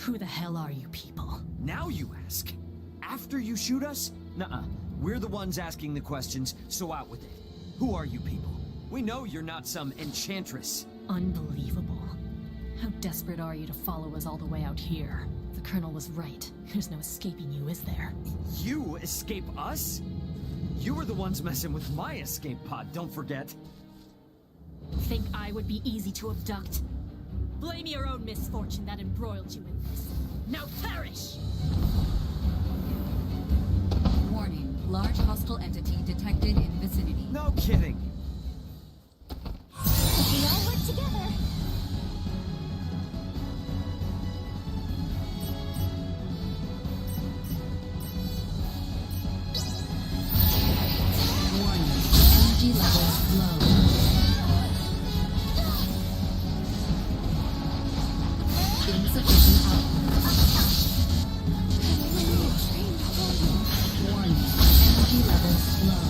Who the hell are you people? Now you ask. After you shoot us? Nuh-uh. We're the ones asking the questions, so out with it. Who are you people? We know you're not some enchantress. Unbelievable. How desperate are you to follow us all the way out here? The Colonel was right. There's no escaping you, is there? You escape us? You were the ones messing with my escape pod, don't forget. Think I would be easy to abduct? Blame your own misfortune that embroiled you in this. Now perish! Warning. Large hostile entity detected in vicinity. No kidding. We all work together. Warning. Energy levels low. Insufficient output. Warning. Energy levels low.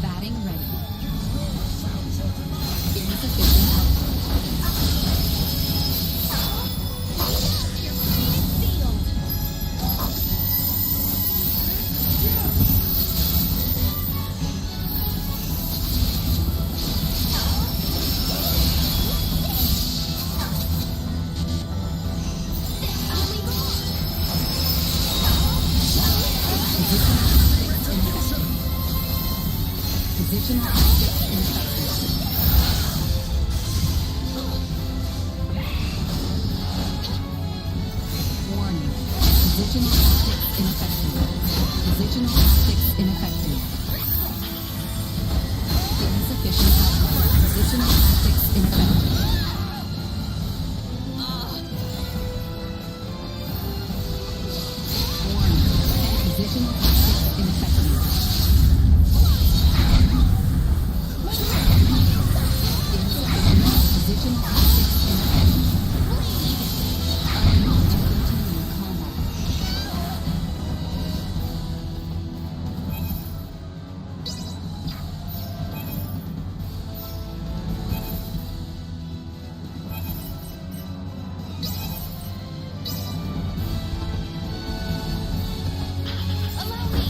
Batting ready. Insufficient positional optics infected. Warning. Positional optics infected. Positional optics ineffective. Insufficient output. Positional optics ineffective. Warning. Positional optics ineffective. Position optics ineffective. Unable to continue combat. Allow me.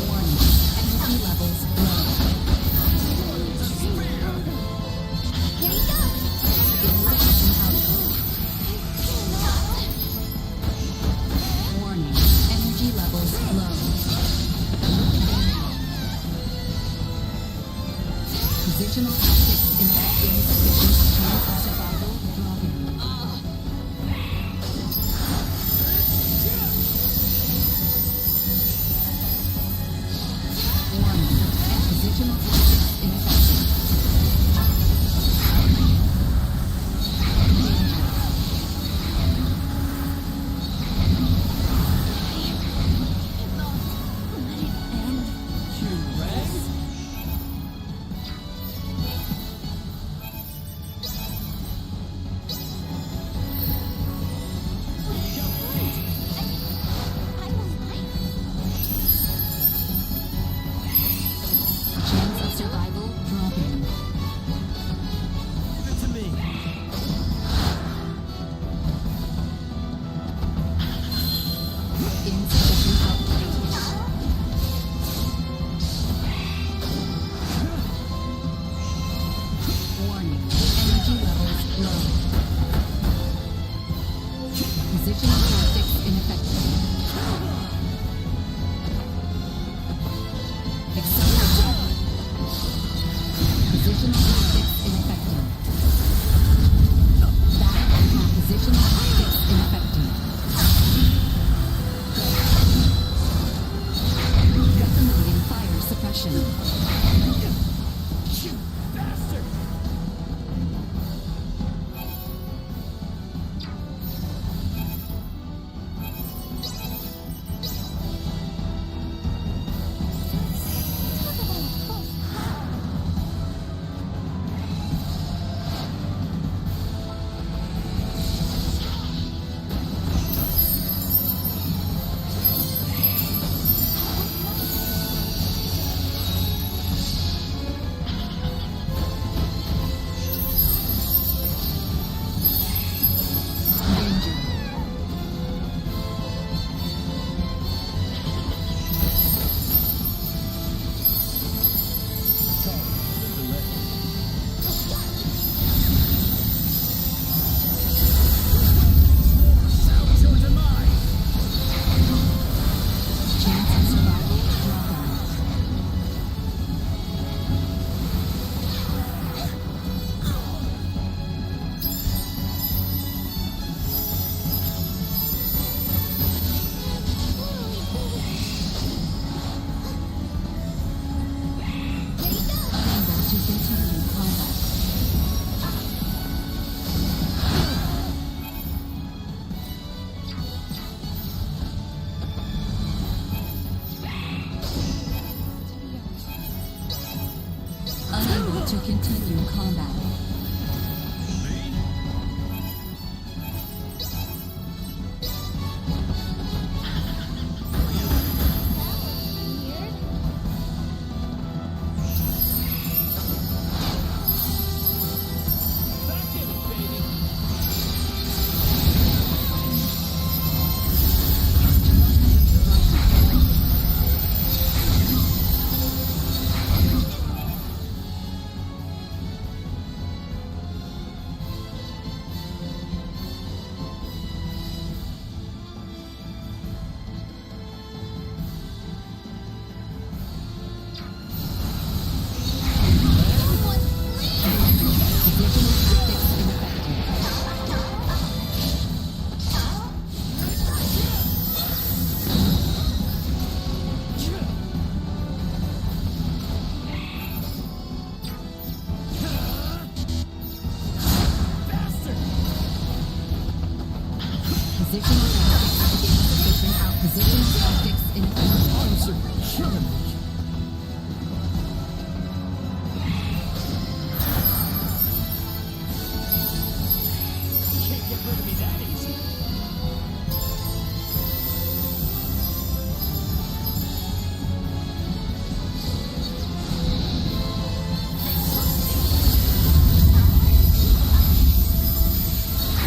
Warning. Energy levels low. Here you go. Insufficient output. Warning. Energy levels low. Positional optics ineffective. Insufficient chance of survival dropping. Warning. Positional optics ineffective. Positional tactics ineffective. Accelerate. Positional tactics ineffective. Back. Positional tactics ineffective. Recommending fire suppression. You bastard! Danger. Chance of survival dropping. Unable to continue combat. Unable to continue combat. Positional tactics ineffective. Positional tactics insufficient. Our positional tactics ineffective. Can't get rid of me that easy.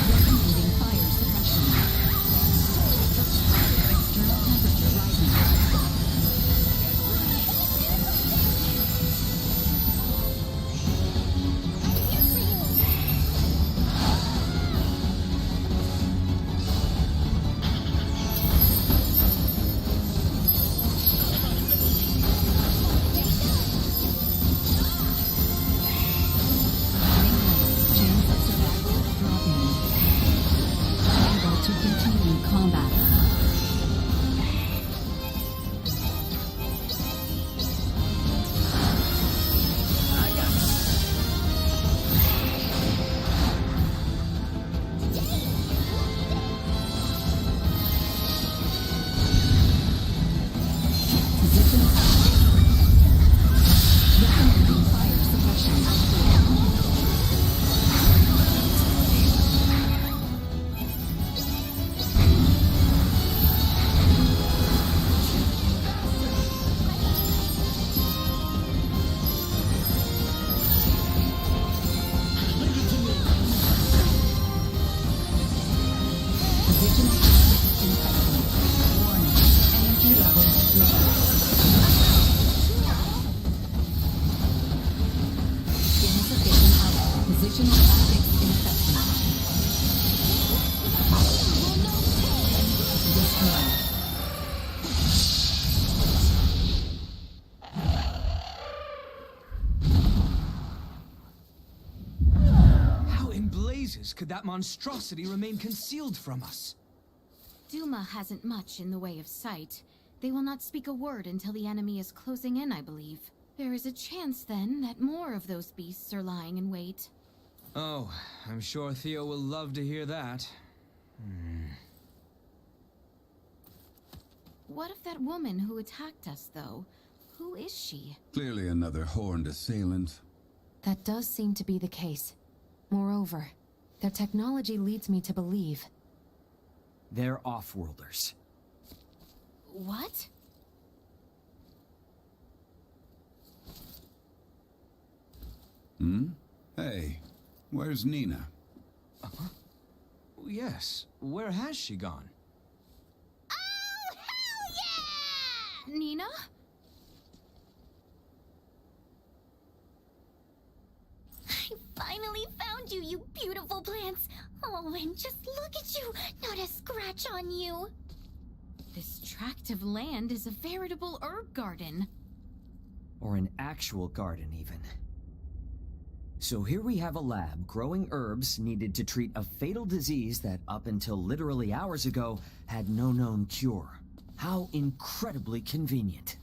Recommending fire suppression. External temperature rising. Chance of survival dropping. Unable to continue combat. Positional recommending fire suppression. Positional tactics ineffective. Warning. Energy levels low. Insufficient output. Positional tactics ineffective. years could that monstrosity remain concealed from us? Duma hasn't much in the way of sight. They will not speak a word until the enemy is closing in, I believe. There is a chance, then, that more of those beasts are lying in wait. Oh, I'm sure Theo will love to hear that. What of that woman who attacked us, though? Who is she? Clearly another horned assailant. That does seem to be the case. Moreover, their technology leads me to believe. They're off-worlders. What? Hey, where's Nina? Yes, where has she gone? Oh, hell yeah! Nina? I finally found you, you beautiful plants. Oh, and just look at you, not a scratch on you. This tract of land is a veritable herb garden. Or an actual garden, even. So here we have a lab growing herbs needed to treat a fatal disease that up until literally hours ago had no known cure. How incredibly convenient.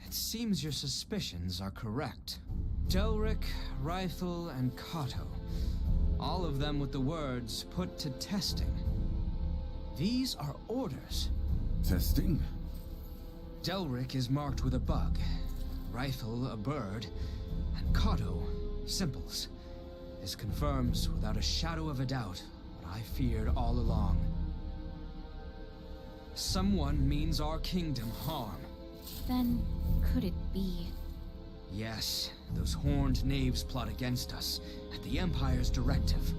It seems your suspicions are correct. Delric, Rythel, and Kato. All of them with the words, put to testing. These are orders. Testing? Delric is marked with a bug, Rythel a bird, and Kato, simples. This confirms without a shadow of a doubt what I feared all along. Someone means our kingdom harm. Then, could it be? Yes, those horned knaves plot against us, at the Empire's directive.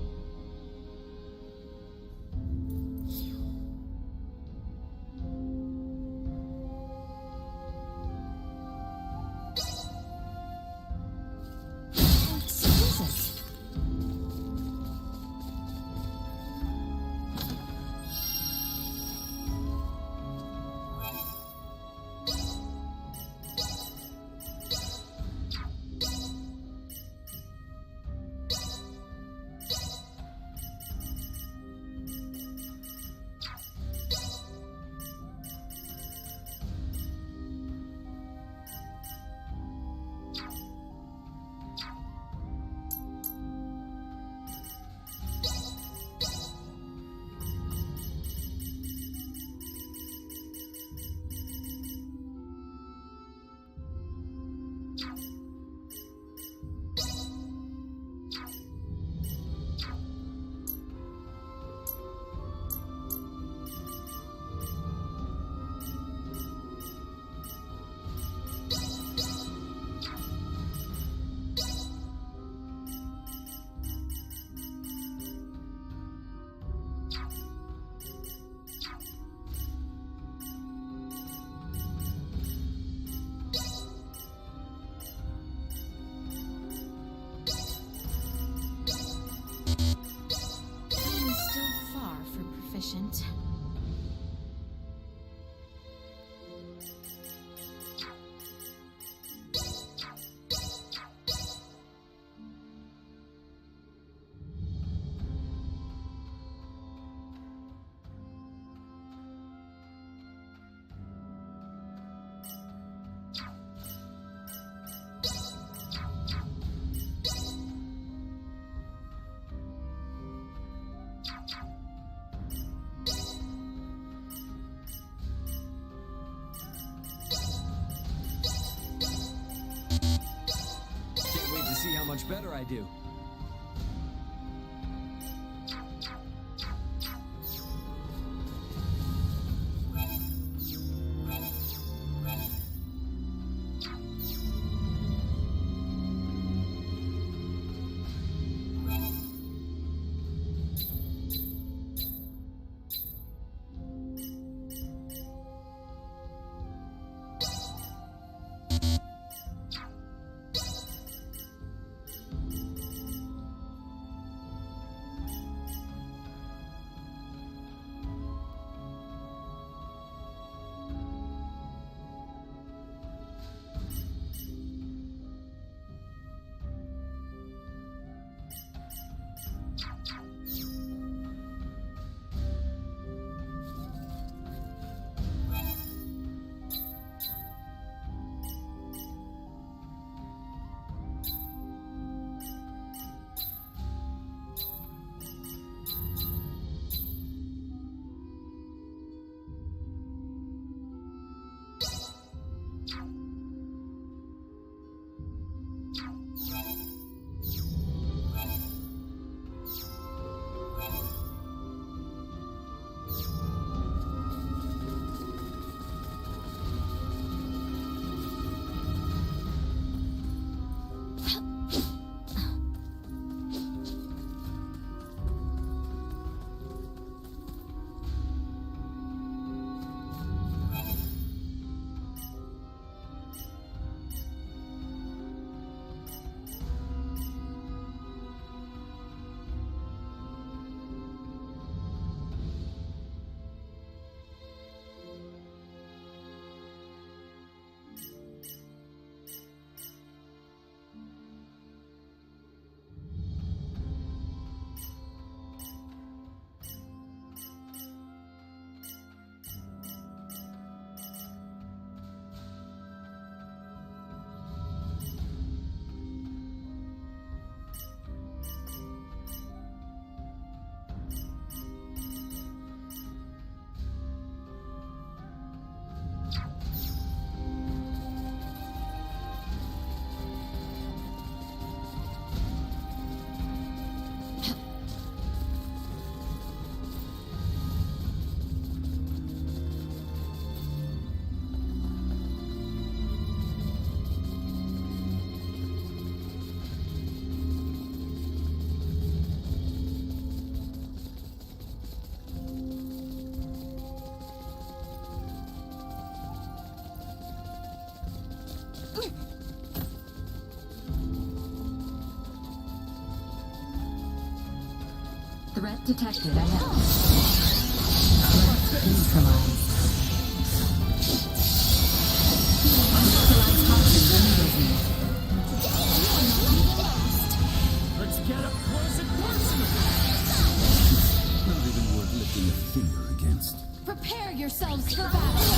Exquisite. I'm still far from proficient. Can't wait to see how much better I do. Threat detected ahead. Neutralized. Neutralized toxins immediately. Let's get up close and personal. Not even worth lifting a finger against. Prepare yourselves for battle!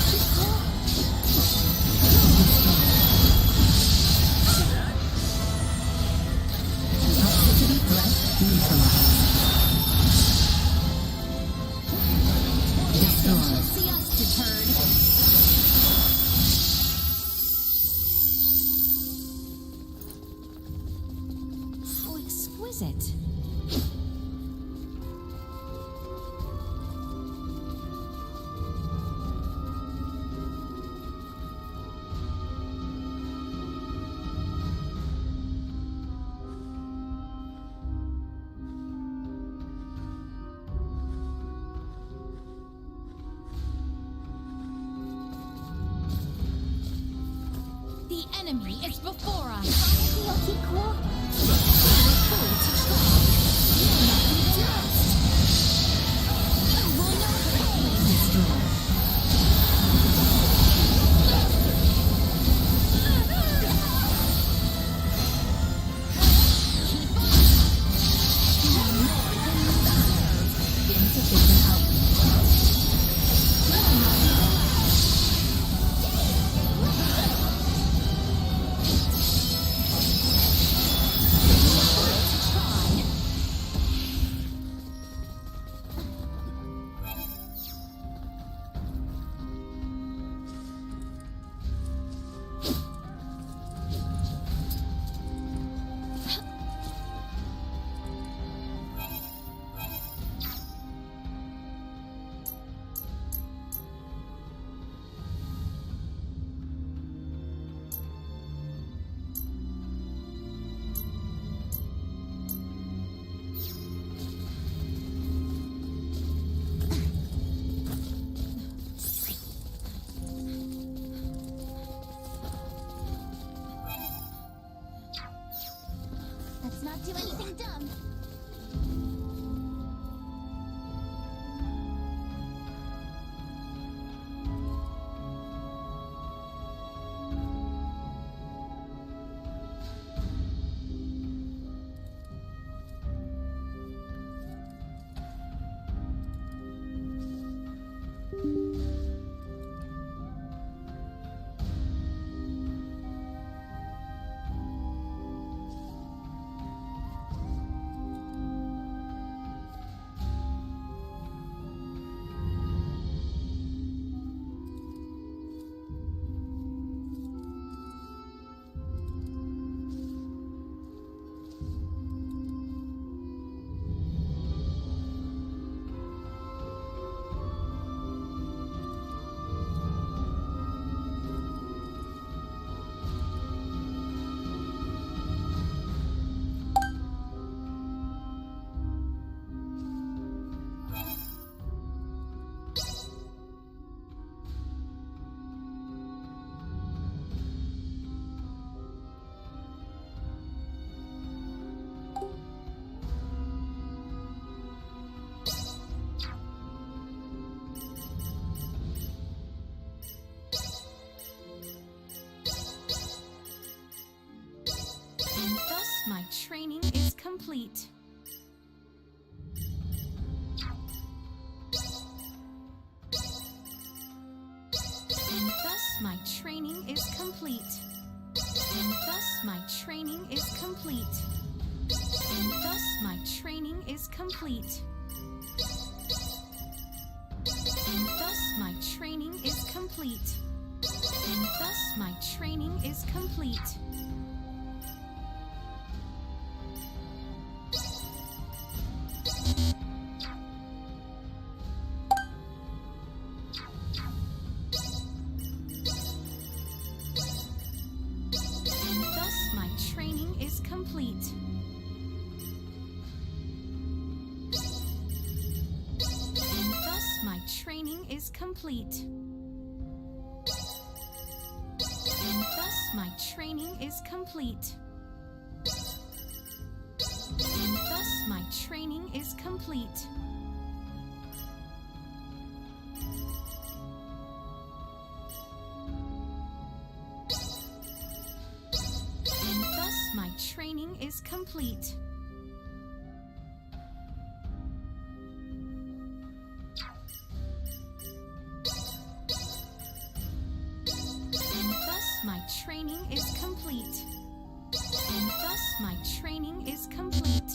Toxicity threat neutralized. Destroyed. See us deterred. How exquisite. The enemy is before us. Lucky cool. Fool to try. Will not be lost. Will not fail. Destroyed. Insufficient output. Let's not do anything dumb. And thus my training is complete. And thus my training is complete. And thus my training is complete. And thus my training is complete. And thus my training is complete. And thus my training is complete. And thus my training is complete. And thus my training is complete. And thus my training is complete. And thus my training is complete. And thus my training is complete. And thus my training is complete. And thus my training is complete.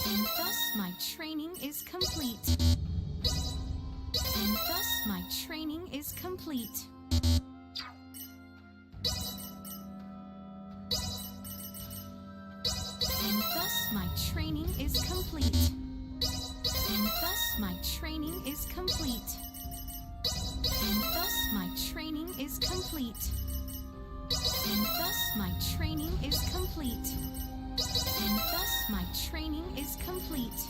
And thus my training is complete. And thus my training is complete. And thus my training is complete. And thus my training is complete. And thus my training is complete. And thus my training is complete. And thus my training is complete.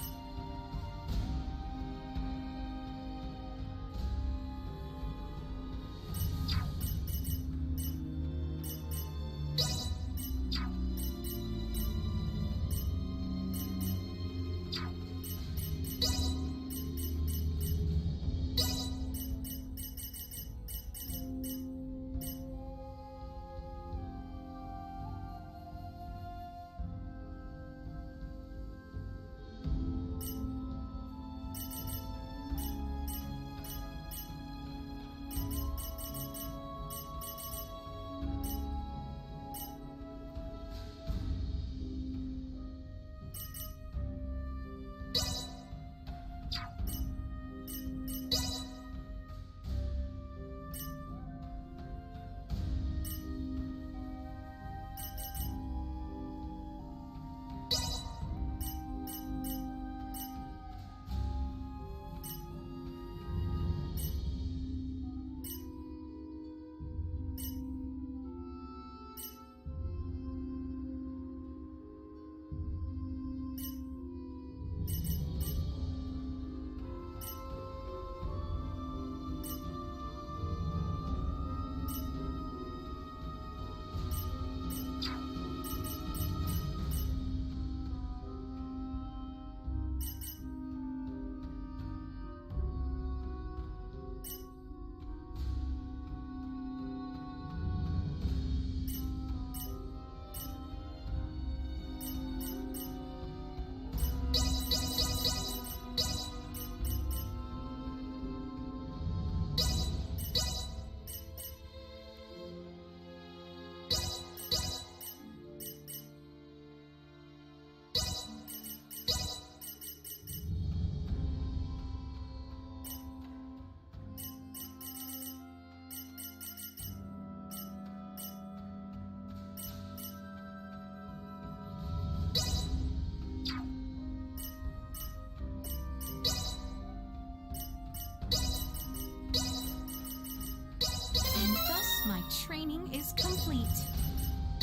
my training is complete.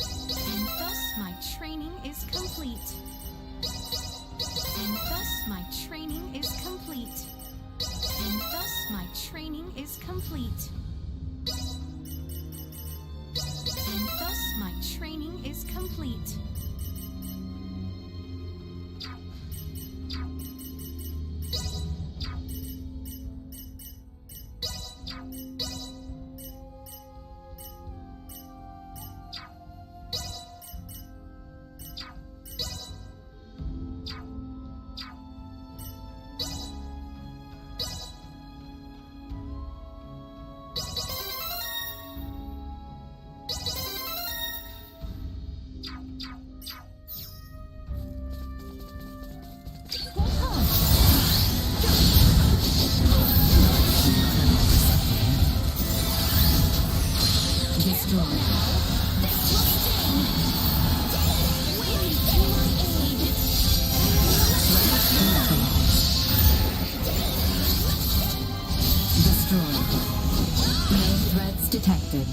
And thus my training is complete. And thus my training is complete. And thus my training is complete. And thus my training is complete. Detected.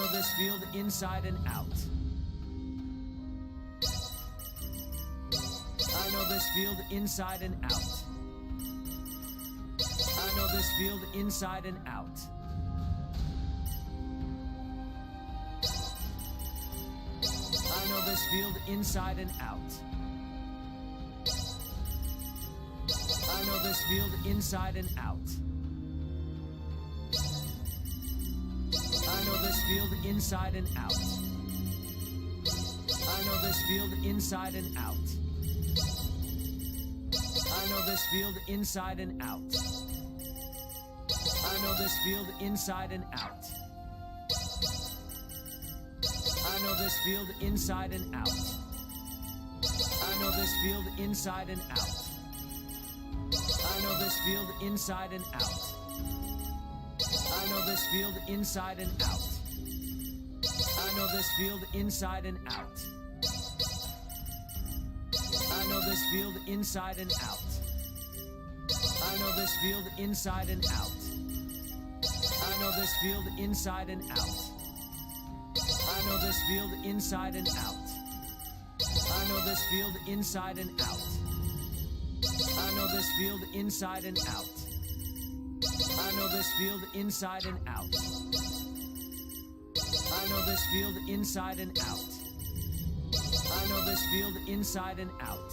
know this field inside and out. I know this field inside and out. I know this field inside and out. inside and out. I know this field inside and out. I know this field inside and out. I know this field inside and out. I know this field inside and out. I know this field inside and out. I know this field inside and out. I know this field inside and out. I know this field inside and out. I know this field inside and out. I know this field inside and out. I know this field inside and out. I know this field inside and out. I know this field inside and out. I know this field inside and out. I know this field inside and out. I know this field inside and out. I know this field inside and out. I know this field inside and out. I know this field inside and out.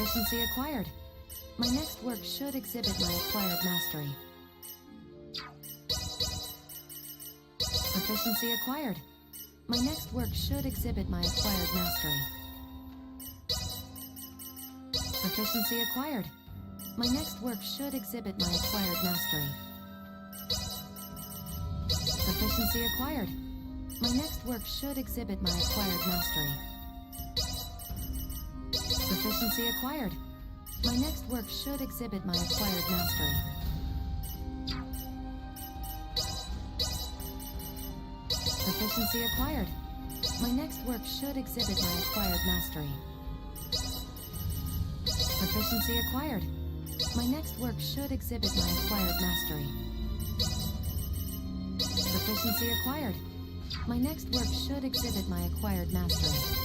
Proficiency acquired. My next work should exhibit my acquired mastery. Proficiency acquired. My next work should exhibit my acquired mastery. Proficiency acquired. My next work should exhibit my acquired mastery. Proficiency acquired. My next work should exhibit my acquired mastery. Proficiency acquired. My next work should exhibit my acquired mastery. Proficiency acquired. My next work should exhibit my acquired mastery. Proficiency acquired. My next work should exhibit my acquired mastery. Proficiency acquired. My next work should exhibit my acquired mastery.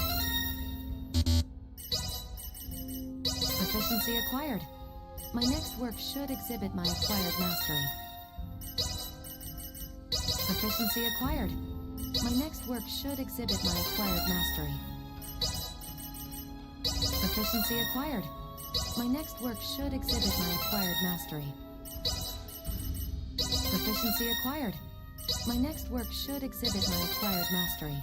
Proficiency acquired. My next work should exhibit my acquired mastery. Proficiency acquired. My next work should exhibit my acquired mastery. Proficiency acquired. My next work should exhibit my acquired mastery. Proficiency acquired. My next work should exhibit my acquired mastery.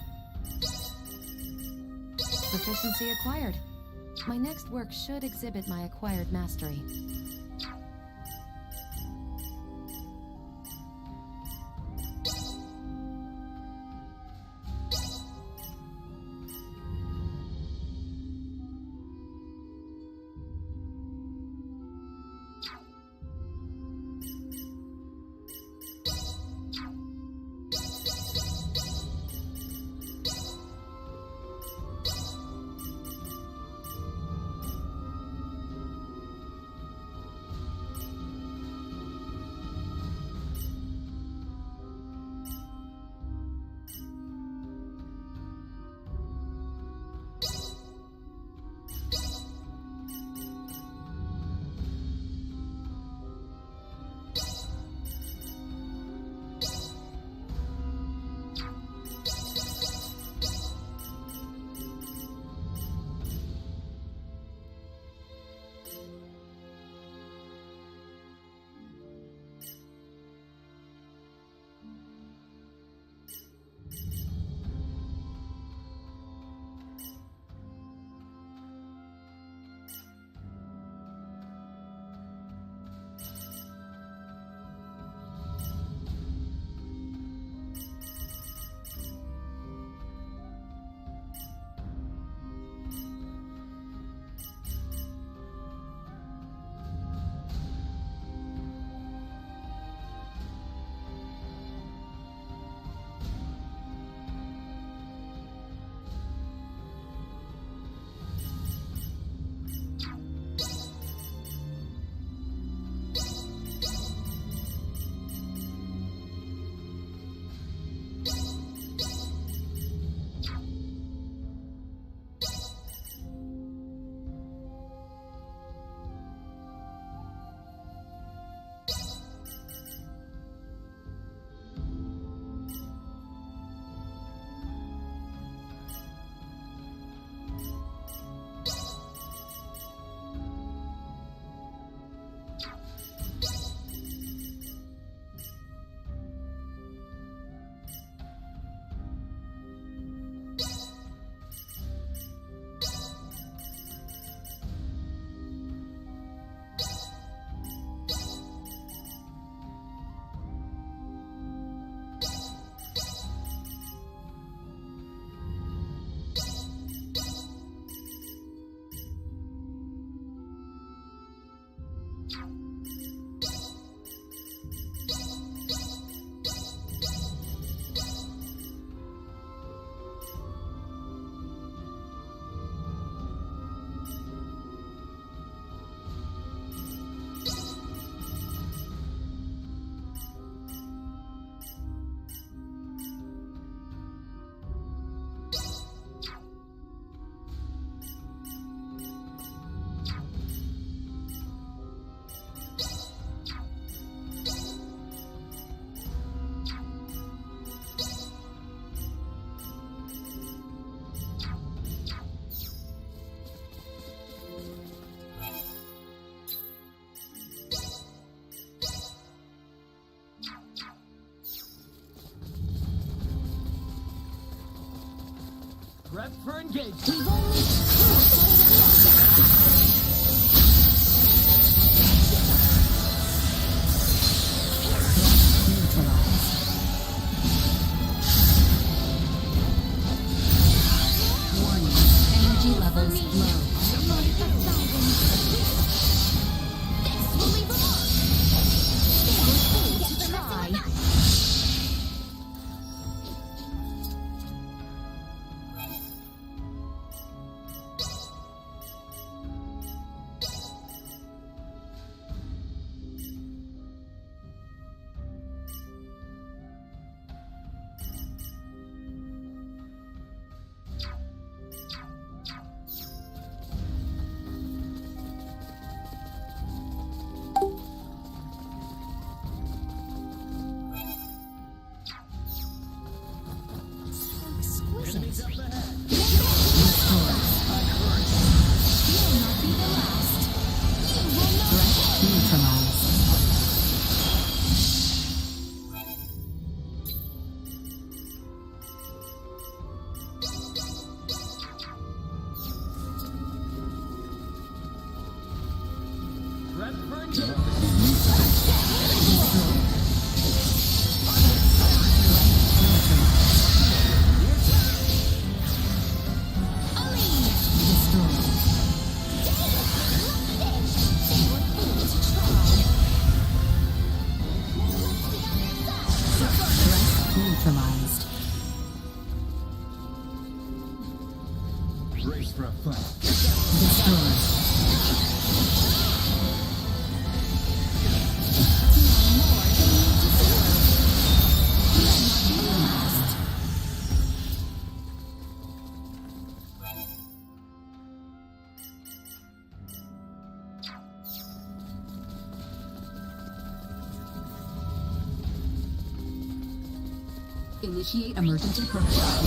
Proficiency acquired. My next work should exhibit my acquired mastery. Prep for engagement. We've only Warning, energy levels low. This will leave them off. They were fools to try. Enemies up ahead. You'll not be the last. You will not. Threat neutralized. Prep for engagement. Destroyed. They were fools to try. Threat neutralized. Brace for a fight. Destroyed. Initiate emergency protocol.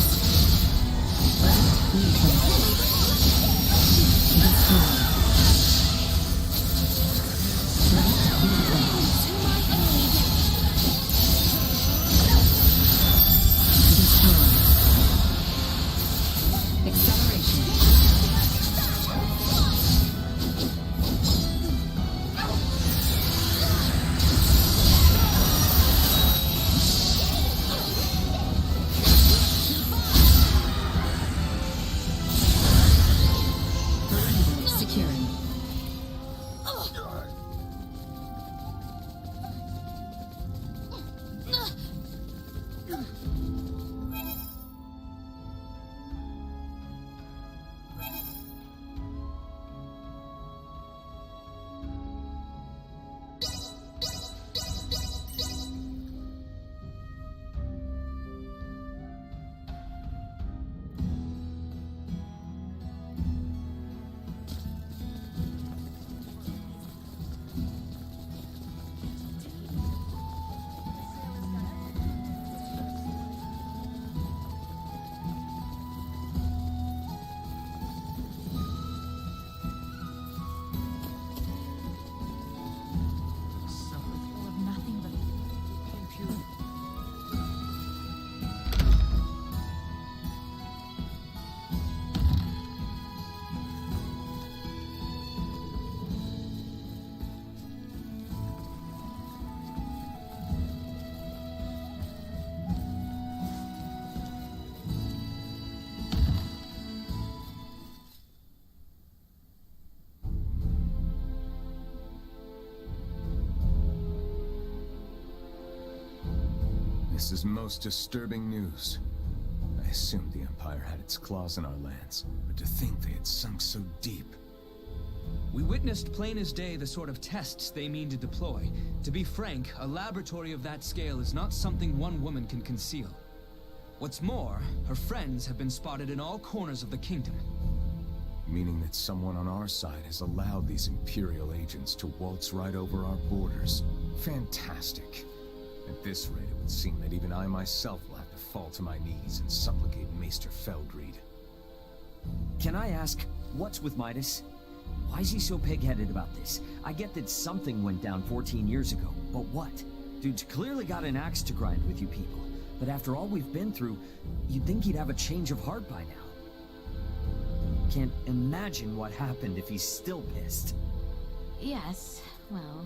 Threat neutralized. Destroyed. Threat neutralized. Destroyed. Acceleration. Securing. Full of nothing but impurity. This is most disturbing news. I assumed the Empire had its claws in our lands, but to think they had sunk so deep. We witnessed plain as day the sort of tests they mean to deploy. To be frank, a laboratory of that scale is not something one woman can conceal. What's more, her friends have been spotted in all corners of the kingdom. Meaning that someone on our side has allowed these Imperial agents to waltz right over our borders. Fantastic. At this rate, it would seem that even I myself will have to fall to my knees and supplicate Maester Feldreed. Can I ask, what's with Midas? Why is he so pig-headed about this? I get that something went down 14 years ago, but what? Dude's clearly got an axe to grind with you people. But after all we've been through, you'd think he'd have a change of heart by now. Can't imagine what happened if he's still pissed. Yes, well...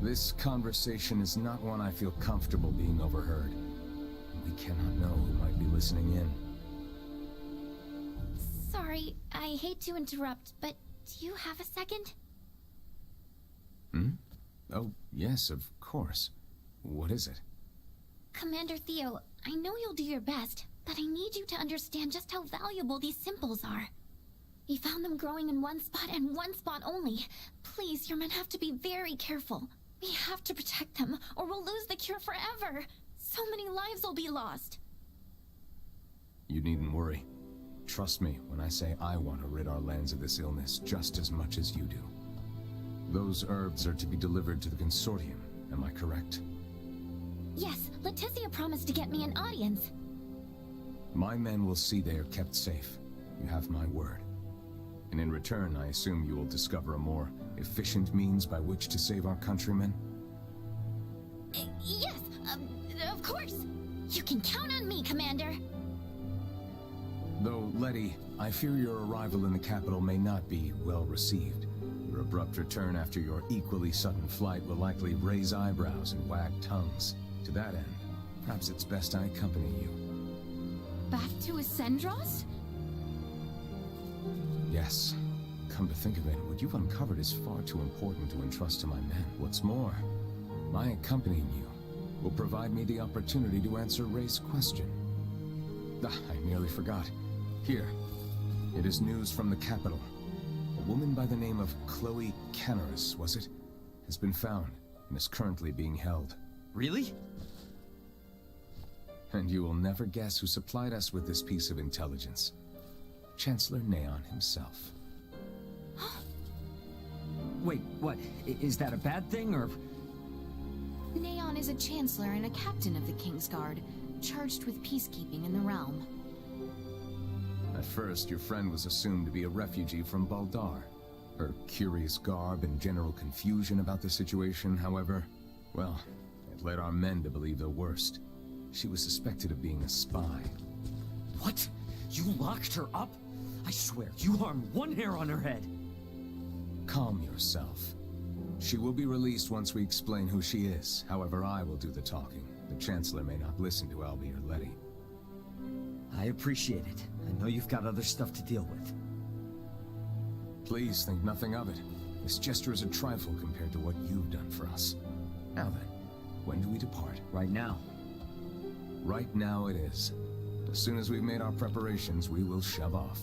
This conversation is not one I feel comfortable being overheard. We cannot know who might be listening in. Sorry, I hate to interrupt, but do you have a second? Hmm? Oh, yes, of course. What is it? Commander Theo, I know you'll do your best, but I need you to understand just how valuable these symbols are. We found them growing in one spot and one spot only. Please, your men have to be very careful. We have to protect them, or we'll lose the cure forever. So many lives will be lost. You needn't worry. Trust me when I say I want to rid our lands of this illness just as much as you do. Those herbs are to be delivered to the Consortium, am I correct? Yes, Leticia promised to get me an audience. My men will see they are kept safe. You have my word. And in return, I assume you will discover a more efficient means by which to save our countrymen? Yes, of course. You can count on me, Commander. Though, Letty, I fear your arrival in the capital may not be well received. Your abrupt return after your equally sudden flight will likely raise eyebrows and wag tongues. To that end, perhaps it's best I accompany you. Back to Ascendros? Yes. Come to think of it, what you've uncovered is far too important to entrust to my men. What's more, my accompanying you will provide me the opportunity to answer Ray's question. I nearly forgot. Here, it is news from the capital. A woman by the name of Chloe Canaris, was it? Has been found and is currently being held. Really? And you will never guess who supplied us with this piece of intelligence. Chancellor Neon himself. Wait, what? Is that a bad thing, or...? Neon is a chancellor and a captain of the Kingsguard, charged with peacekeeping in the realm. At first, your friend was assumed to be a refugee from Baldar. Her curious garb and general confusion about the situation, however, well, it led our men to believe the worst. She was suspected of being a spy. What? You locked her up? I swear, you harmed one hair on her head. Calm yourself. She will be released once we explain who she is. However, I will do the talking. The Chancellor may not listen to Albie or Letty. I appreciate it. I know you've got other stuff to deal with. Please think nothing of it. This gesture is a trifle compared to what you've done for us. Now then, when do we depart? Right now. Right now it is. As soon as we've made our preparations, we will shove off.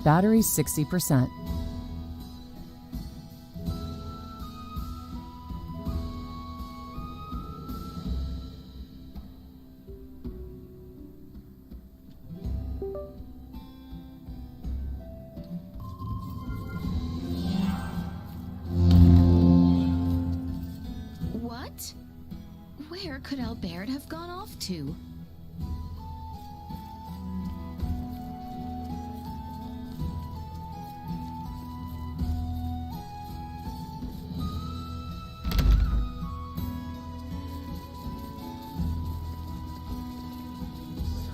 Battery 60%. What? Where could Albert have gone off to?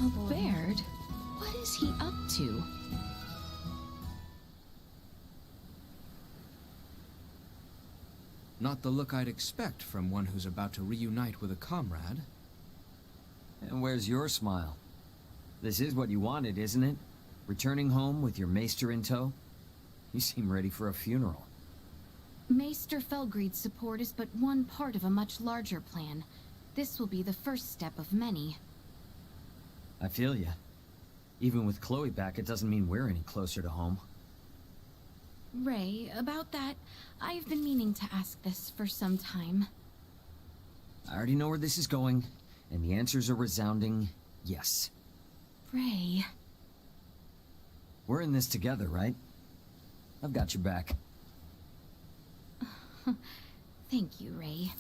Albert? What is he up to? Not the look I'd expect from one who's about to reunite with a comrade. And where's your smile? This is what you wanted, isn't it? Returning home with your maester in tow? You seem ready for a funeral. Maester Felgreid's support is but one part of a much larger plan. This will be the first step of many. I feel ya. Even with Chloe back, it doesn't mean we're any closer to home. Ray, about that, I've been meaning to ask this for some time. I already know where this is going, and the answer's a resounding yes. Ray... We're in this together, right? I've got your back. Thank you, Ray.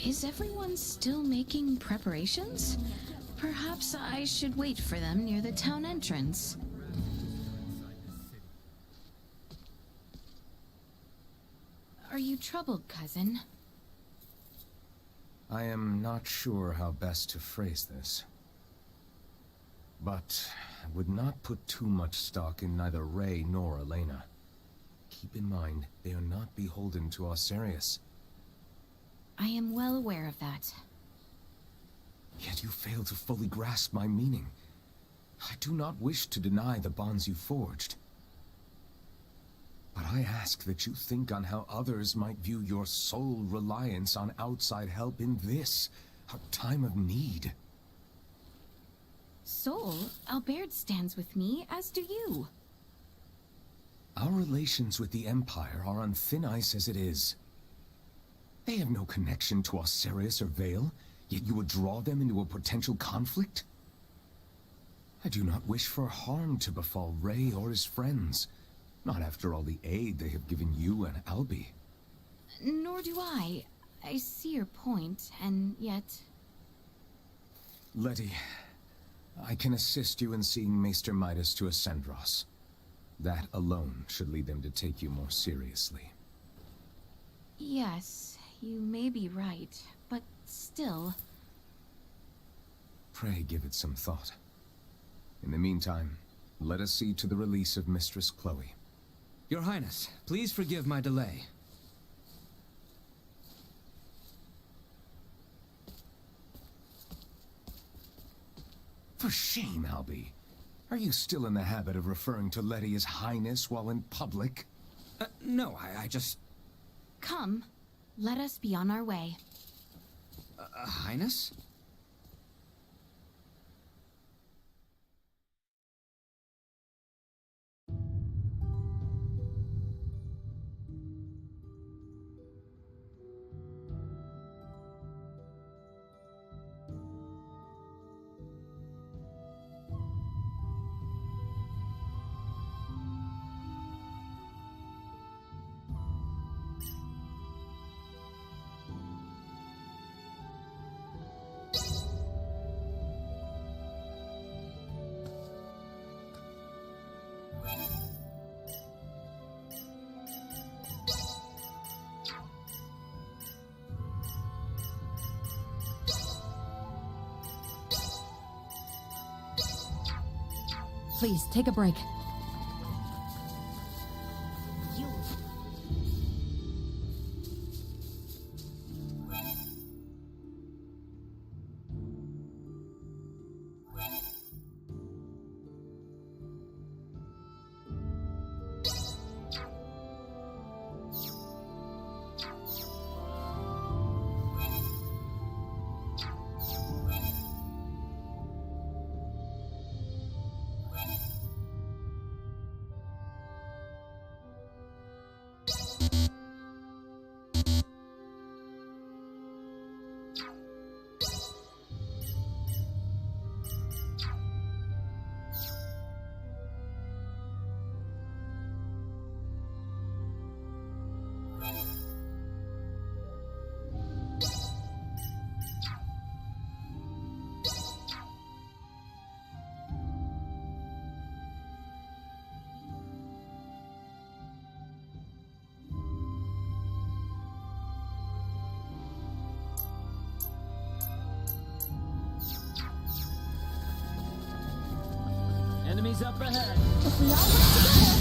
Is everyone still making preparations? Perhaps I should wait for them near the town entrance. Are you troubled, cousin? I am not sure how best to phrase this. But I would not put too much stock in neither Ray nor Elena. Keep in mind, they are not beholden to Osarius. I am well aware of that. Yet you fail to fully grasp my meaning. I do not wish to deny the bonds you forged. But I ask that you think on how others might view your sole reliance on outside help in this, our time of need. Sol, Albert stands with me, as do you. Our relations with the Empire are on thin ice as it is. They have no connection to Osarius or Vale, yet you would draw them into a potential conflict? I do not wish for harm to befall Ray or his friends, not after all the aid they have given you and Albie. Nor do I. I see your point, and yet... Letty, I can assist you in seeing Maester Midas to Ascendros. That alone should lead them to take you more seriously. Yes, you may be right, but still... Pray give it some thought. In the meantime, let us see to the release of Mistress Chloe. Your Highness, please forgive my delay. For shame, Albie. Are you still in the habit of referring to Letty as Highness while in public? No, I just... Come, let us be on our way. Highness? Please, take a break. You. Enemies up ahead. If we all work together,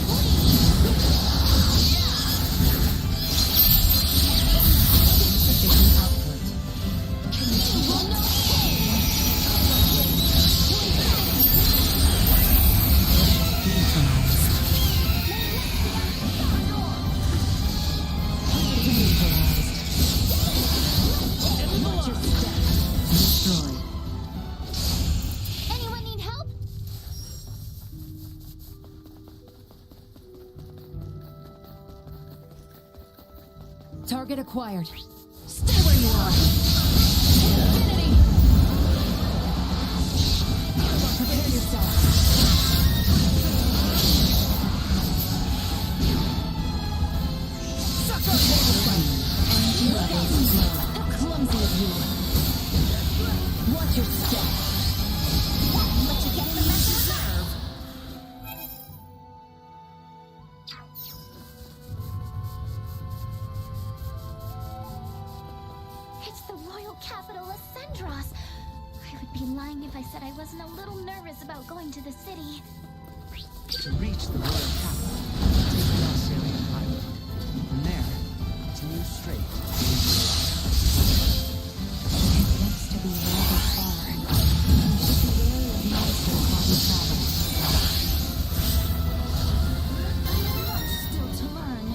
anyone need help? Target acquired. Stay where you are. Infinity! Prepare yourself. Suck up! And look out! How clumsy of you! Watch your step. But you get the message. It's the royal capital of Sendros. I would be lying if I said I wasn't a little nervous about going to the city. To reach the royal capital, take the Alcerian highway. From there, continue straight to the It looks to be rather far. You should be wary of monsters while you travel. Lots still to learn.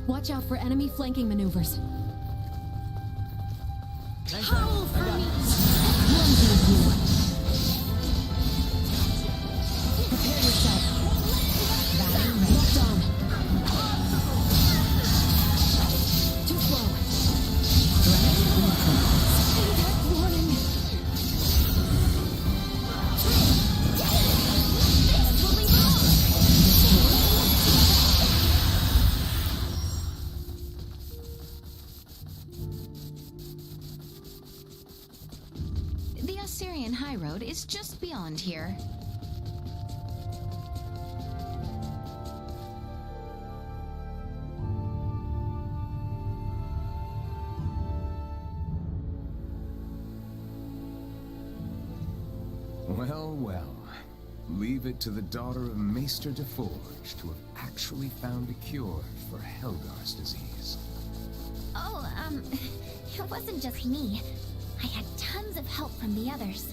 Watch out for enemy flanking maneuvers. Howl for me! Clumsy of you. Prepare yourself. Battery ready. Locked on. Too slow. Threat neutralized. That warning. This will be wrong. The Assyrian High Road is just beyond here. Well, well. Leave it to the daughter of Maester DeForge to have actually found a cure for Helgar's disease. Oh, it wasn't just me. I had tons of help from the others.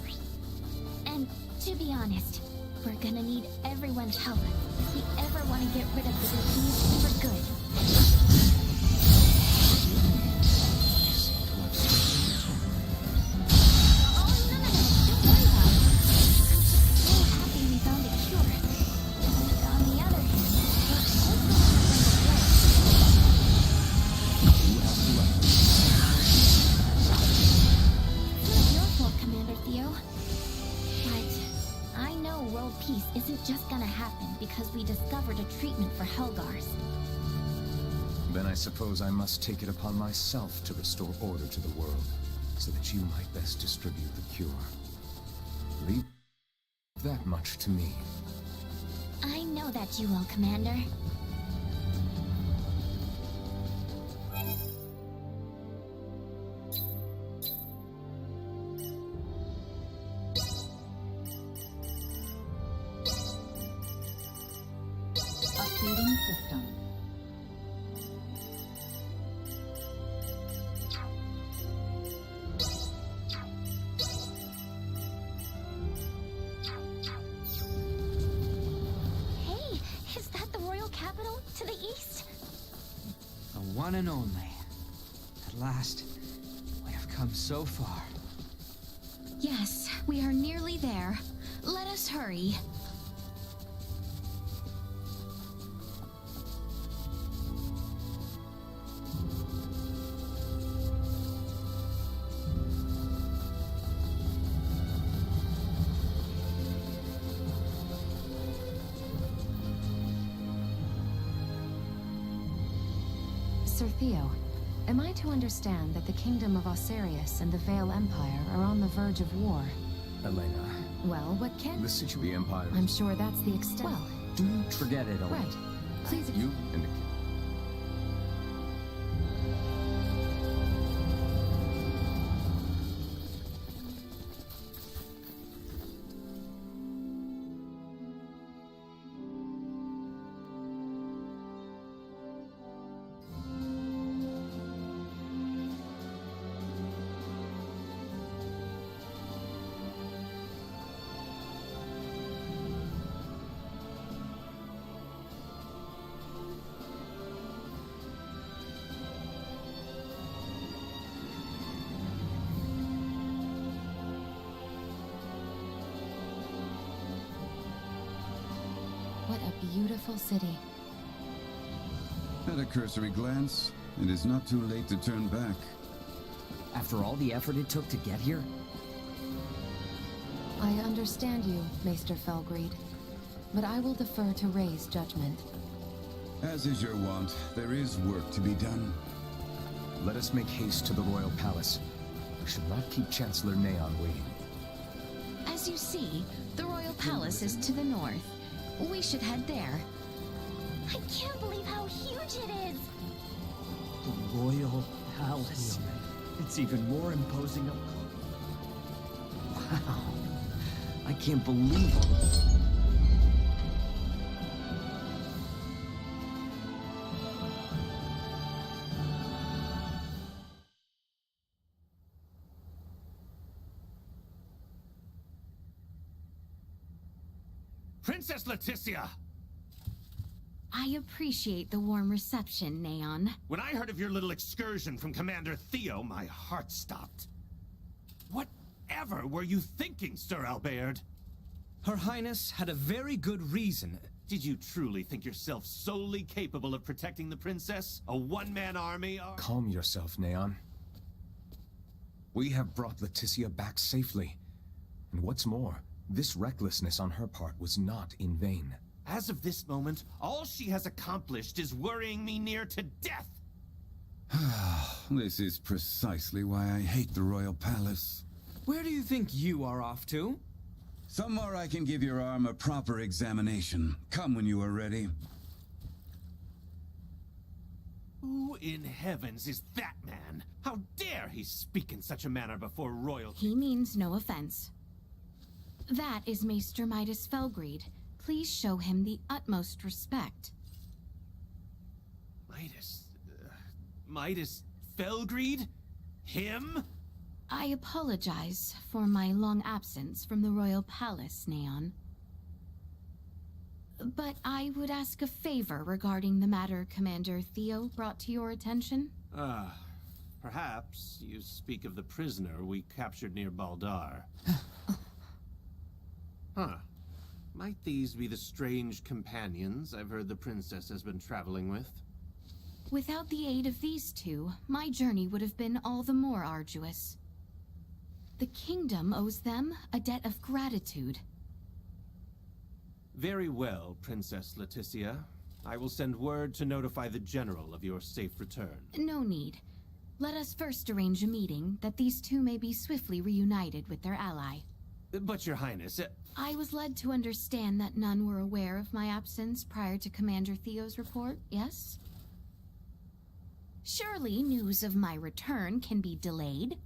And to be honest, we're gonna need everyone's help if we ever want to get rid of the disease for good. Oh, no, don't worry about it. I'm so happy we found a cure. And on the other hand, we're also on the way. It's not your fault, Commander Theo. But I know world peace isn't just gonna happen because we discovered a treatment for Helgars. Then I suppose I must take it upon myself to restore order to the world, so that you might best distribute the cure. Leave that much to me. I know that you will, Commander. Updating system. Hey, is that the royal capital to the east? The one and only. At last, we have come so far. Yes, we are nearly there. Let us hurry. Sir Theo, am I to understand that the Kingdom of Osarius and the Vale Empire are on the verge of war? Elena, Well, what can... the Empire... I'm sure that's the extent... Well, Forget it, Elena. right. Please... You indicate... What a beautiful city. At a cursory glance, it is not too late to turn back. After all the effort it took to get here? I understand you, Maester Felgreed, but I will defer to Ray's judgment. As is your wont, there is work to be done. Let us make haste to the Royal Palace. We should not keep Chancellor Neon waiting. As you see, the Royal Palace is to the north. We should head there. I can't believe how huge it is! The Royal Palace. It's even more imposing up. Wow. I can't believe it. Princess Leticia! I appreciate the warm reception, Neon. When I heard of your little excursion from Commander Theo, my heart stopped. Whatever were you thinking, Sir Albaird? Her Highness had a very good reason. Did you truly think yourself solely capable of protecting the princess? A one-man army? Calm yourself, Neon. We have brought Leticia back safely. And what's more, this recklessness on her part was not in vain. As of this moment, all she has accomplished is worrying me near to death! This is precisely why I hate the Royal Palace. Where do you think you are off to? Somewhere I can give your arm a proper examination. Come when you are ready. Who in heavens is that man? How dare he speak in such a manner before royalty? He means no offense. That is Maester Midas Felgreed. Please show him the utmost respect. Midas Felgreed? Him? I apologize for my long absence from the Royal Palace, Neon. But I would ask a favor regarding the matter Commander Theo brought to your attention. Perhaps you speak of the prisoner we captured near Baldar. Huh. Might these be the strange companions I've heard the princess has been traveling with? Without the aid of these two, my journey would have been all the more arduous. The kingdom owes them a debt of gratitude. Very well, Princess Leticia. I will send word to notify the General of your safe return. No need. Let us first arrange a meeting that these two may be swiftly reunited with their ally. But, Your Highness, I was led to understand that none were aware of my absence prior to Commander Theo's report, yes? Surely news of my return can be delayed.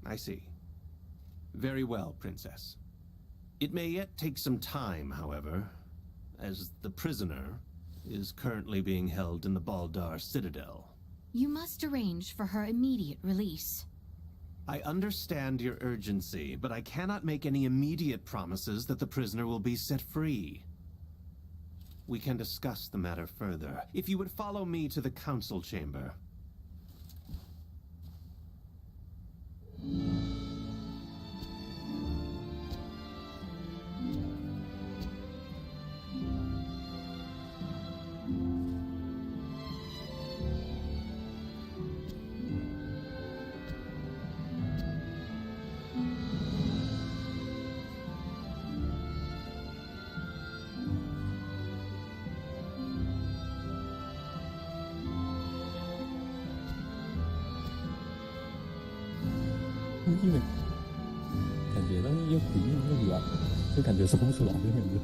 I see. Very well, Princess. It may yet take some time, however, as the prisoner is currently being held in the Baldar Citadel. You must arrange for her immediate release. I understand your urgency, but I cannot make any immediate promises that the prisoner will be set free. We can discuss the matter further, if you would follow me to the council chamber.因为感觉到又回忆又远，就感觉说不出来的感觉。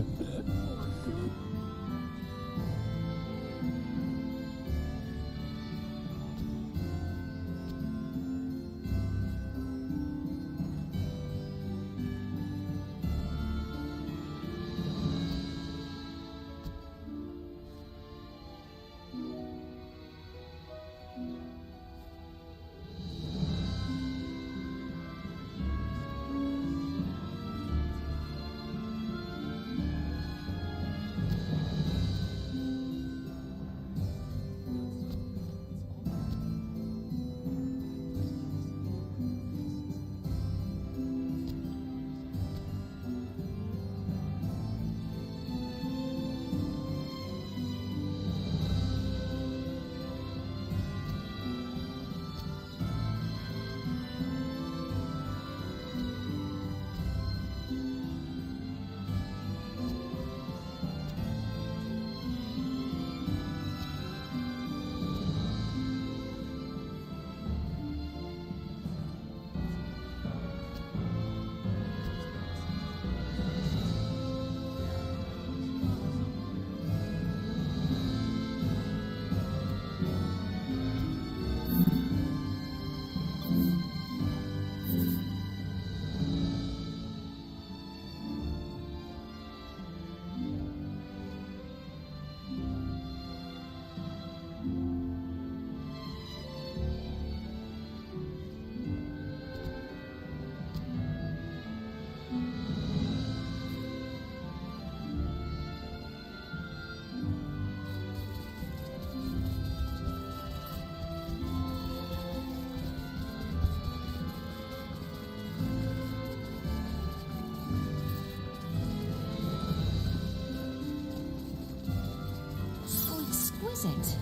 It.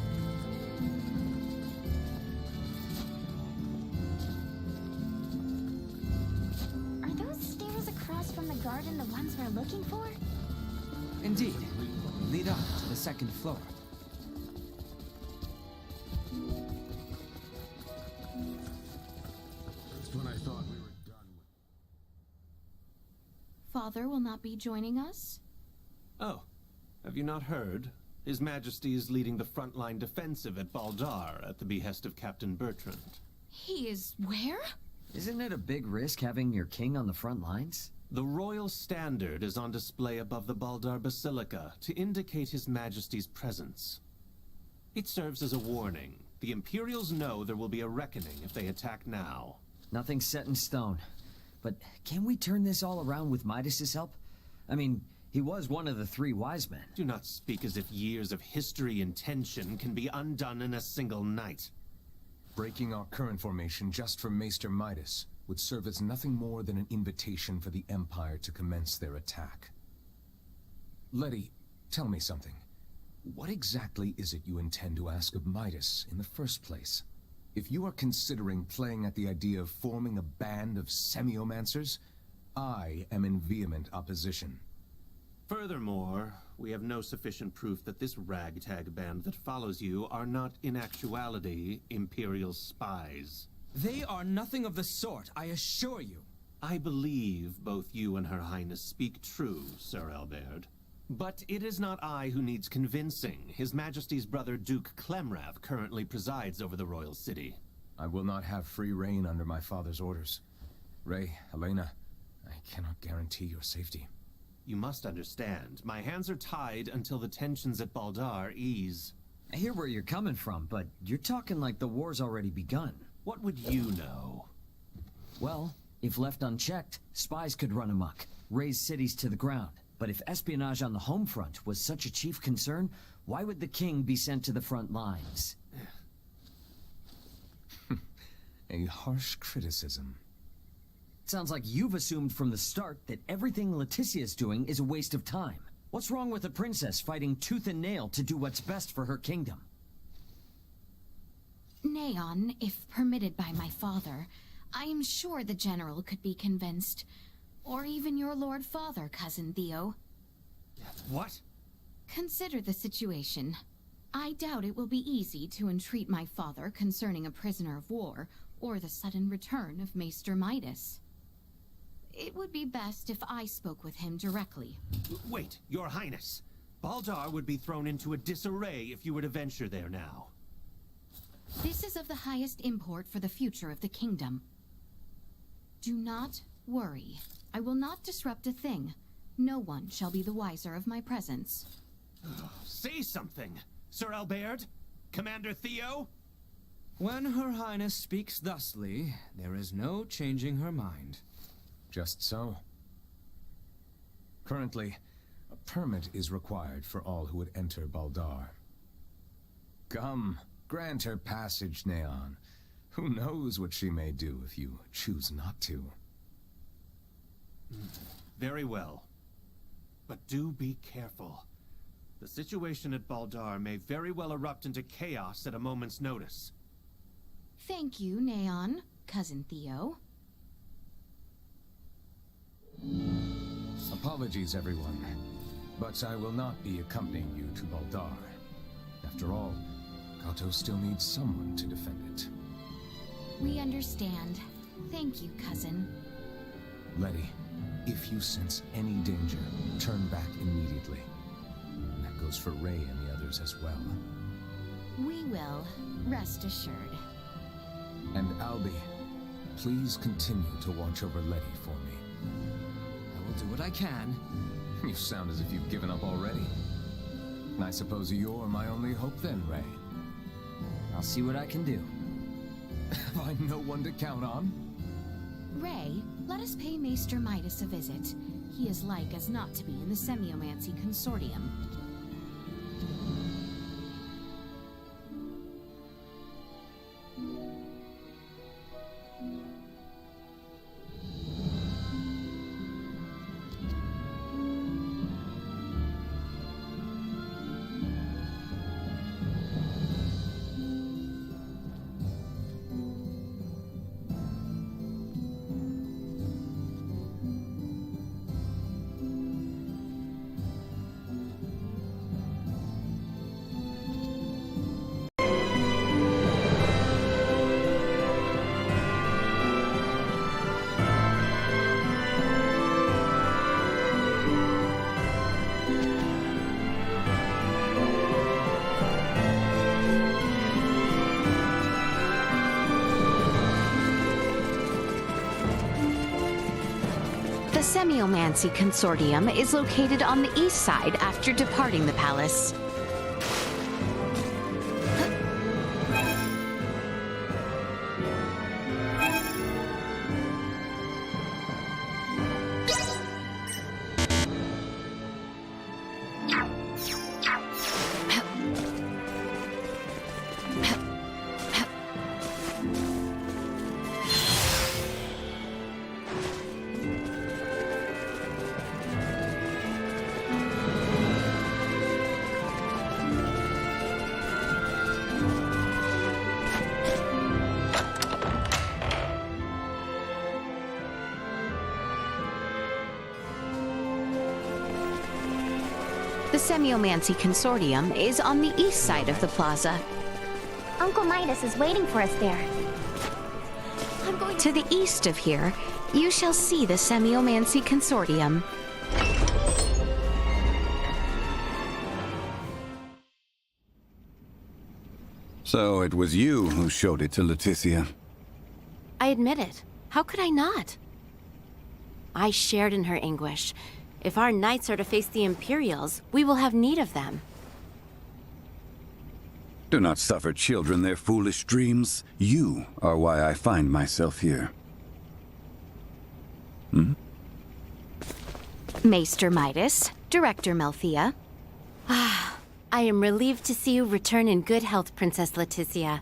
Are those stairs across from the garden the ones we're looking for? Indeed. Lead up to the second floor. Just when I thought we were done with... Father will not be joining us? Oh, have you not heard? His Majesty is leading the frontline defensive at Baldar at the behest of Captain Bertrand. He is where? Isn't it a big risk having your king on the front lines? The Royal Standard is on display above the Baldar Basilica to indicate His Majesty's presence. It serves as a warning. The Imperials know there will be a reckoning if they attack now. Nothing's set in stone. But can we turn this all around with Midas's help? I mean, he was one of the three wise men. Do not speak as if years of history and tension can be undone in a single night. Breaking our current formation just for Maester Midas would serve as nothing more than an invitation for the Empire to commence their attack. Letty, tell me something. What exactly is it you intend to ask of Midas in the first place? If you are considering playing at the idea of forming a band of semiomancers, I am in vehement opposition. Furthermore, we have no sufficient proof that this ragtag band that follows you are not in actuality Imperial spies. They are nothing of the sort, I assure you. I believe both you and Her Highness speak true, Sir Albert. But it is not I who needs convincing. His Majesty's brother Duke Clemrath currently presides over the royal city. I will not have free reign under my father's orders. Ray, Helena, I cannot guarantee your safety. You must understand, my hands are tied until the tensions at Baldar ease. I hear where you're coming from, but you're talking like the war's already begun. What would you know? Well, if left unchecked, spies could run amok, raze cities to the ground. But if espionage on the home front was such a chief concern, why would the king be sent to the front lines? A harsh criticism. Sounds like you've assumed from the start that everything Leticia's doing is a waste of time. What's wrong with a princess fighting tooth and nail to do what's best for her kingdom? Neon, if permitted by my father, I am sure the general could be convinced. Or even your Lord Father, Cousin Theo. What? Consider the situation. I doubt it will be easy to entreat my father concerning a prisoner of war, or the sudden return of Maester Midas. It would be best if I spoke with him directly. Wait, Your Highness. Baldar would be thrown into a disarray if you were to venture there now. This is of the highest import for the future of the kingdom. Do not worry. I will not disrupt a thing. No one shall be the wiser of my presence. Say something, Sir Albert? Commander Theo? When Her Highness speaks thusly, there is no changing her mind. Just so. Currently, a permit is required for all who would enter Baldar. Come, grant her passage, Neon. Who knows what she may do if you choose not to. Very well. But do be careful. The situation at Baldar may very well erupt into chaos at a moment's notice. Thank you, Neon, Cousin Theo. Apologies, everyone. But I will not be accompanying you to Baldar. After all, Kato still needs someone to defend it. We understand. Thank you, Cousin. Letty, if you sense any danger, turn back immediately. And that goes for Ray and the others as well. We will, rest assured. And Albie, please continue to watch over Letty for me. I will do what I can. You sound as if you've given up already. I suppose you're my only hope then, Ray. I'll see what I can do. Have I no one to count on? Ray, let us pay Maester Midas a visit. He is like as not to be in the Semiomancy Consortium. The Semiomancy Consortium is located on the east side after departing the palace. The Semiomancy Consortium is on the east side of the plaza. Uncle Midas is waiting for us there. I'm going to the east of here, you shall see the Semiomancy Consortium. So it was you who showed it to Leticia. I admit it. How could I not? I shared in her anguish. If our knights are to face the Imperials, we will have need of them. Do not suffer children their foolish dreams. You are why I find myself here. Maester Midas, Director Melthea. I am relieved to see you return in good health, Princess Leticia.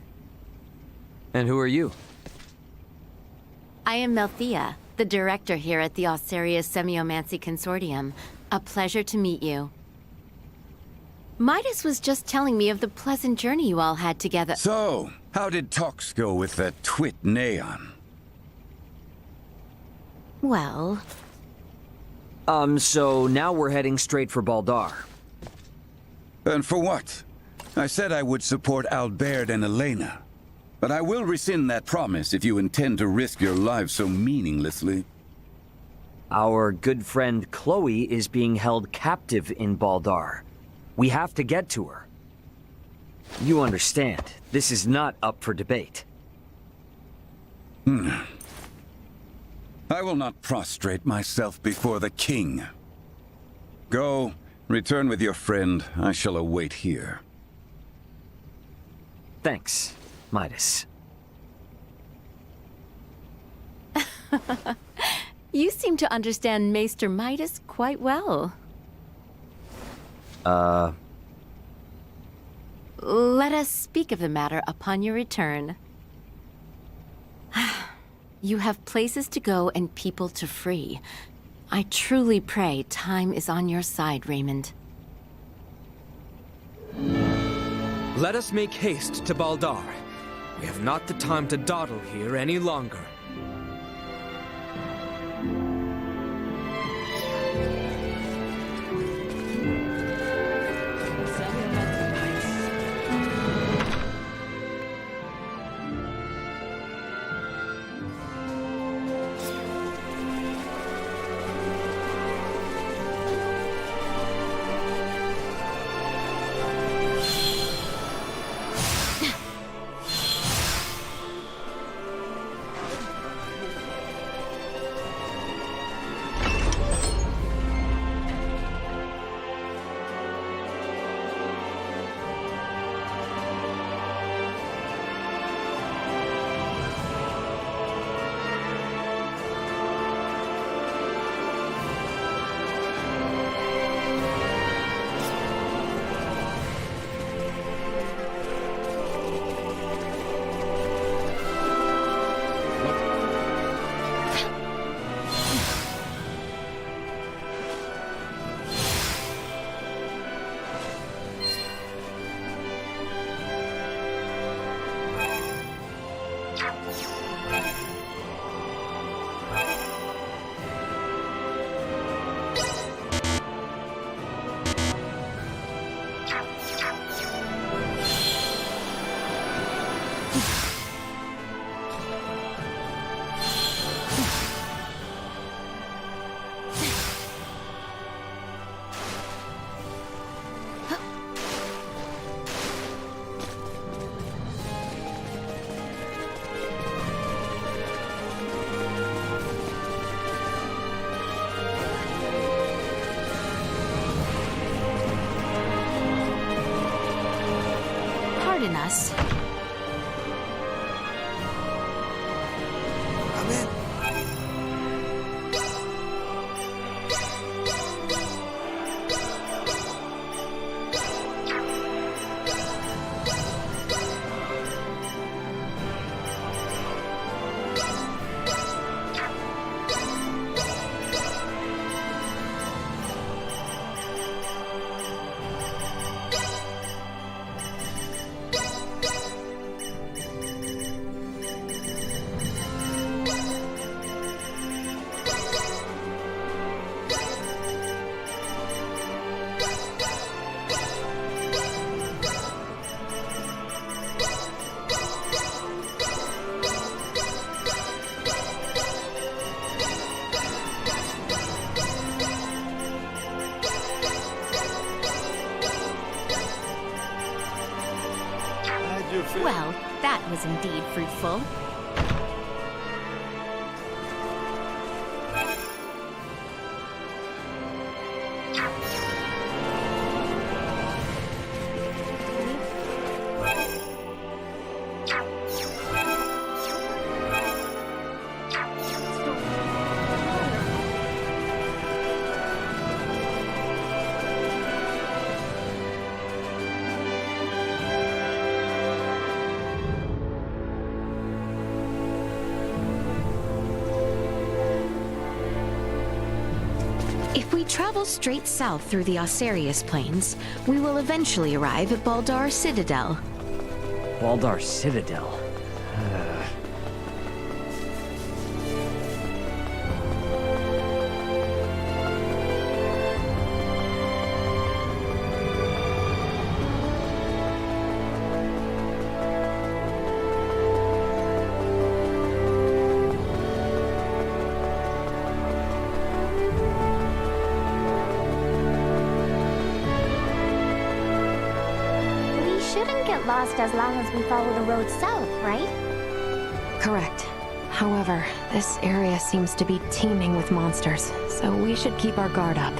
And who are you? I am Melthea, the director here at the Osarius Semiomancy Consortium. A pleasure to meet you. Midas was just telling me of the pleasant journey you all had together. So, how did talks go with that twit Neon? Well... So now we're heading straight for Baldar. And for what? I said I would support Albert and Elena. But I will rescind that promise if you intend to risk your lives so meaninglessly. Our good friend Chloe is being held captive in Baldar. We have to get to her. You understand, this is not up for debate. I will not prostrate myself before the king. Go, return with your friend. I shall await here. Thanks, Midas. You seem to understand Maester Midas quite well. Let us speak of the matter upon your return. You have places to go and people to free. I truly pray time is on your side, Raymond. Let us make haste to Baldar. We have not the time to dawdle here any longer. Pardon us. Come in. Well, that was indeed fruitful. If we travel straight south through the Osarius Plains, we will eventually arrive at Baldar Citadel. Baldar Citadel? We shouldn't get lost as long as we follow the road south, right? Correct. However, this area seems to be teeming with monsters, so we should keep our guard up.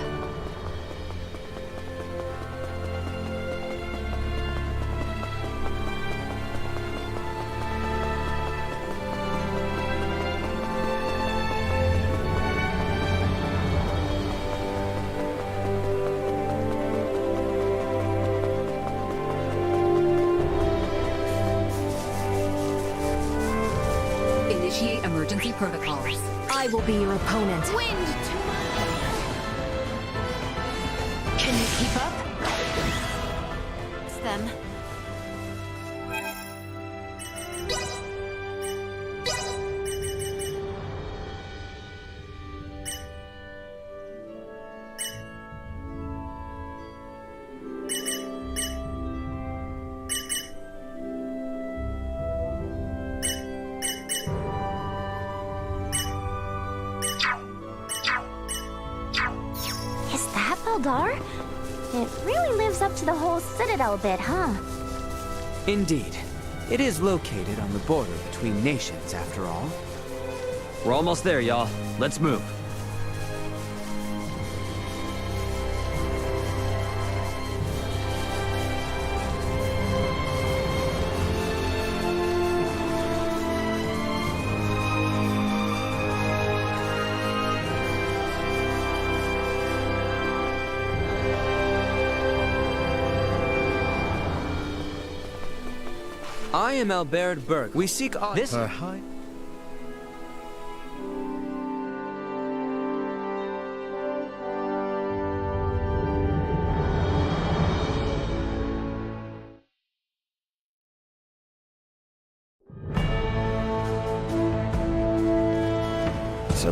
Initiate emergency protocols. I will be your opponent. Wind to Can you keep up? It's them. Is that Baldar? It really lives up to the whole Citadel bit, huh? Indeed. It is located on the border between nations, after all. We're almost there, y'all. Let's move. I am Albert Berg. We seek this. So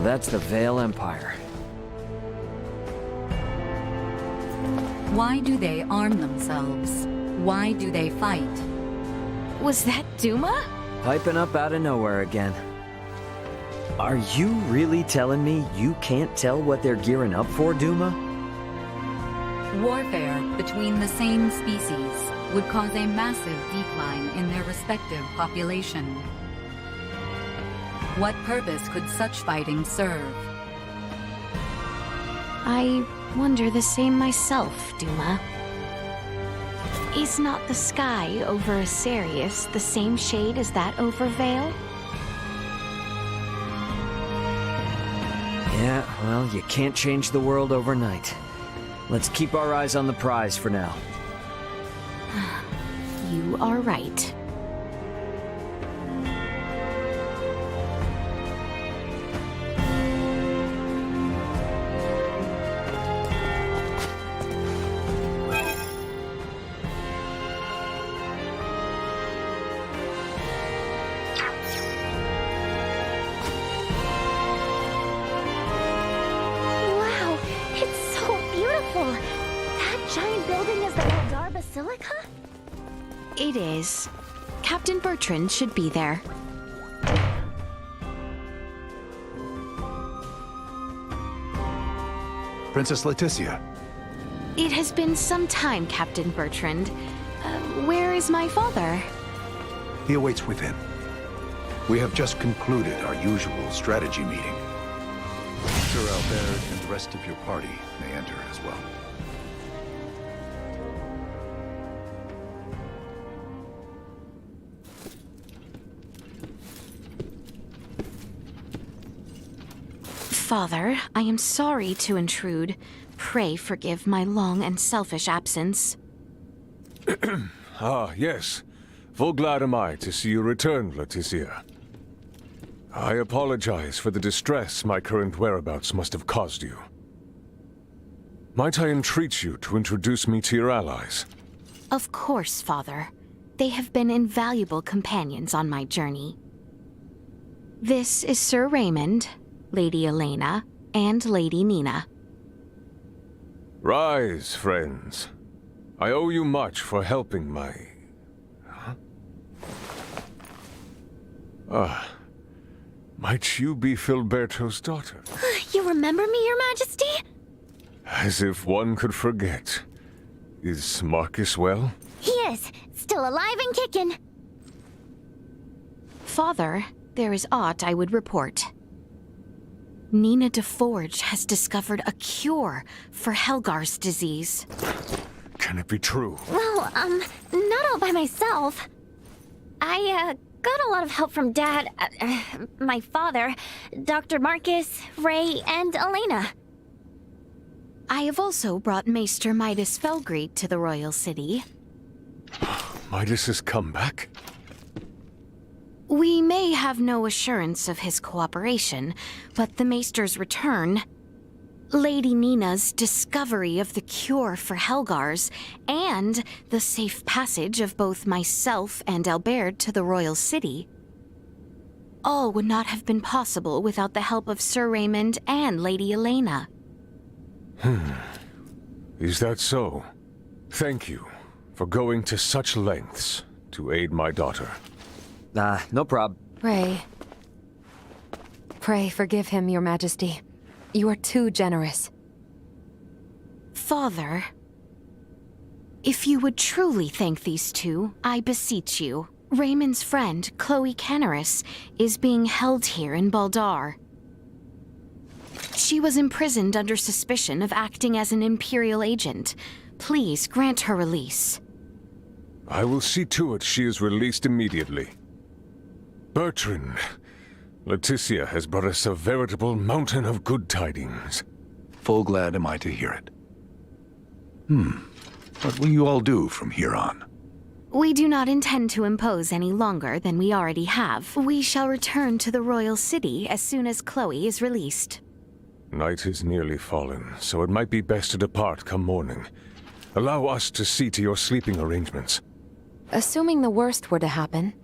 that's the Vale Empire. Why do they arm themselves? Why do they fight? Was that Duma? Piping up out of nowhere again. Are you really telling me you can't tell what they're gearing up for, Duma? Warfare between the same species would cause a massive decline in their respective population. What purpose could such fighting serve? I wonder the same myself, Duma. Is not the sky over Asarius the same shade as that over Vale? Yeah, well, you can't change the world overnight. Let's keep our eyes on the prize for now. You are right. Wow, it's so beautiful. That giant building is the Baldar Basilica? It is. Captain Bertrand should be there. Princess Leticia. It has been some time, Captain Bertrand. Where is my father? He awaits within. We have just concluded our usual strategy meeting. Sir Albert and the rest of your party may enter as well. Father, I am sorry to intrude. Pray forgive my long and selfish absence. Ah, yes. Full glad am I to see you return, Leticia. I apologize for the distress my current whereabouts must have caused you. Might I entreat you to introduce me to your allies? Of course, Father. They have been invaluable companions on my journey. This is Sir Raymond, Lady Elena, and Lady Nina. Rise, friends. I owe you much for helping my... might you be Filberto's daughter? You remember me, Your Majesty? As if one could forget. Is Marcus well? He is. Still alive and kicking. Father, there is aught I would report. Nina DeForge has discovered a cure for Helgar's disease. Can it be true? Well, not all by myself. I, got a lot of help from Dad, my father, Dr. Marcus, Ray, and Elena. I have also brought Maester Midas Felgreed to the Royal City. Midas has come back? We may have no assurance of his cooperation, but the Maester's return, Lady Nina's discovery of the cure for Helgar's, and the safe passage of both myself and Albert to the Royal City, all would not have been possible without the help of Sir Raymond and Lady Elena. Is that so? Thank you for going to such lengths to aid my daughter. No prob. Pray. Pray forgive him, Your Majesty. You are too generous. Father, if you would truly thank these two, I beseech you. Raymond's friend, Chloe Canaris, is being held here in Baldar. She was imprisoned under suspicion of acting as an Imperial agent. Please grant her release. I will see to it she is released immediately. Bertrand, Leticia has brought us a veritable mountain of good tidings. Full glad am I to hear it. What will you all do from here on? We do not intend to impose any longer than we already have. We shall return to the Royal City as soon as Chloe is released. Night is nearly fallen, so it might be best to depart come morning. Allow us to see to your sleeping arrangements. Assuming the worst were to happen,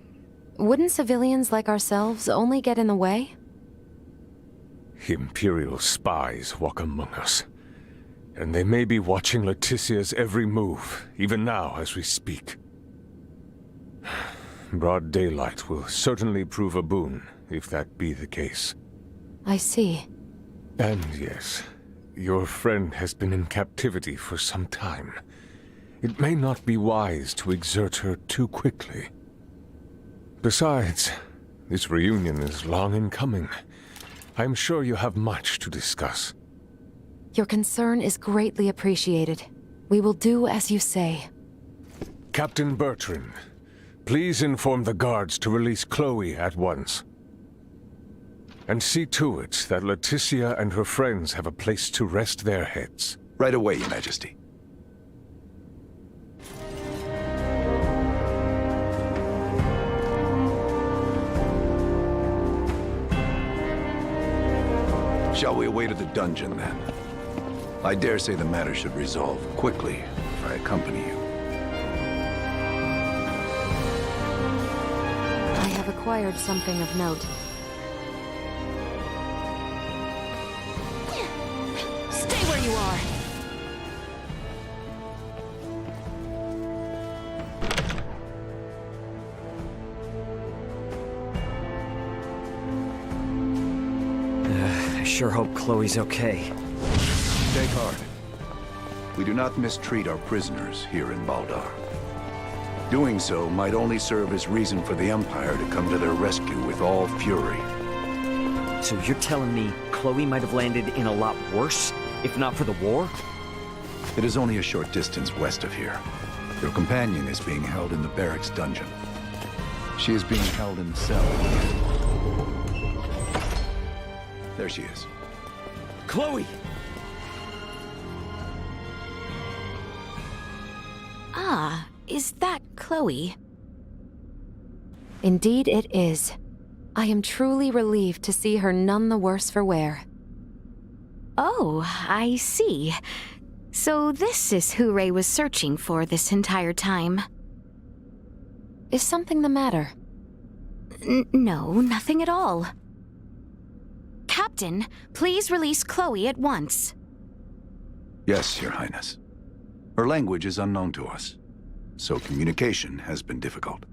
wouldn't civilians like ourselves only get in the way? Imperial spies walk among us. And they may be watching Leticia's every move, even now as we speak. Broad daylight will certainly prove a boon, if that be the case. I see. And yes, your friend has been in captivity for some time. It may not be wise to exert her too quickly. Besides, this reunion is long in coming. I'm sure you have much to discuss. Your concern is greatly appreciated. We will do as you say. Captain Bertrand, please inform the guards to release Chloe at once. And see to it that Leticia and her friends have a place to rest their heads. Right away, Your Majesty. Shall we away to the dungeon, then? I dare say the matter should resolve quickly if I accompany you. I have acquired something of note. Stay where you are! I sure hope Chloe's okay. Take heart. We do not mistreat our prisoners here in Baldar. Doing so might only serve as reason for the Empire to come to their rescue with all fury. So you're telling me Chloe might have landed in a lot worse, if not for the war? It is only a short distance west of here. Your companion is being held in the barracks dungeon. She is being held in the cell. There she is. Chloe! Ah, is that Chloe? Indeed it is. I am truly relieved to see her none the worse for wear. Oh, I see. So this is who Ray was searching for this entire time. Is something the matter? No, nothing at all. Captain, please release Chloe at once. Yes, Your Highness. Her language is unknown to us, so communication has been difficult.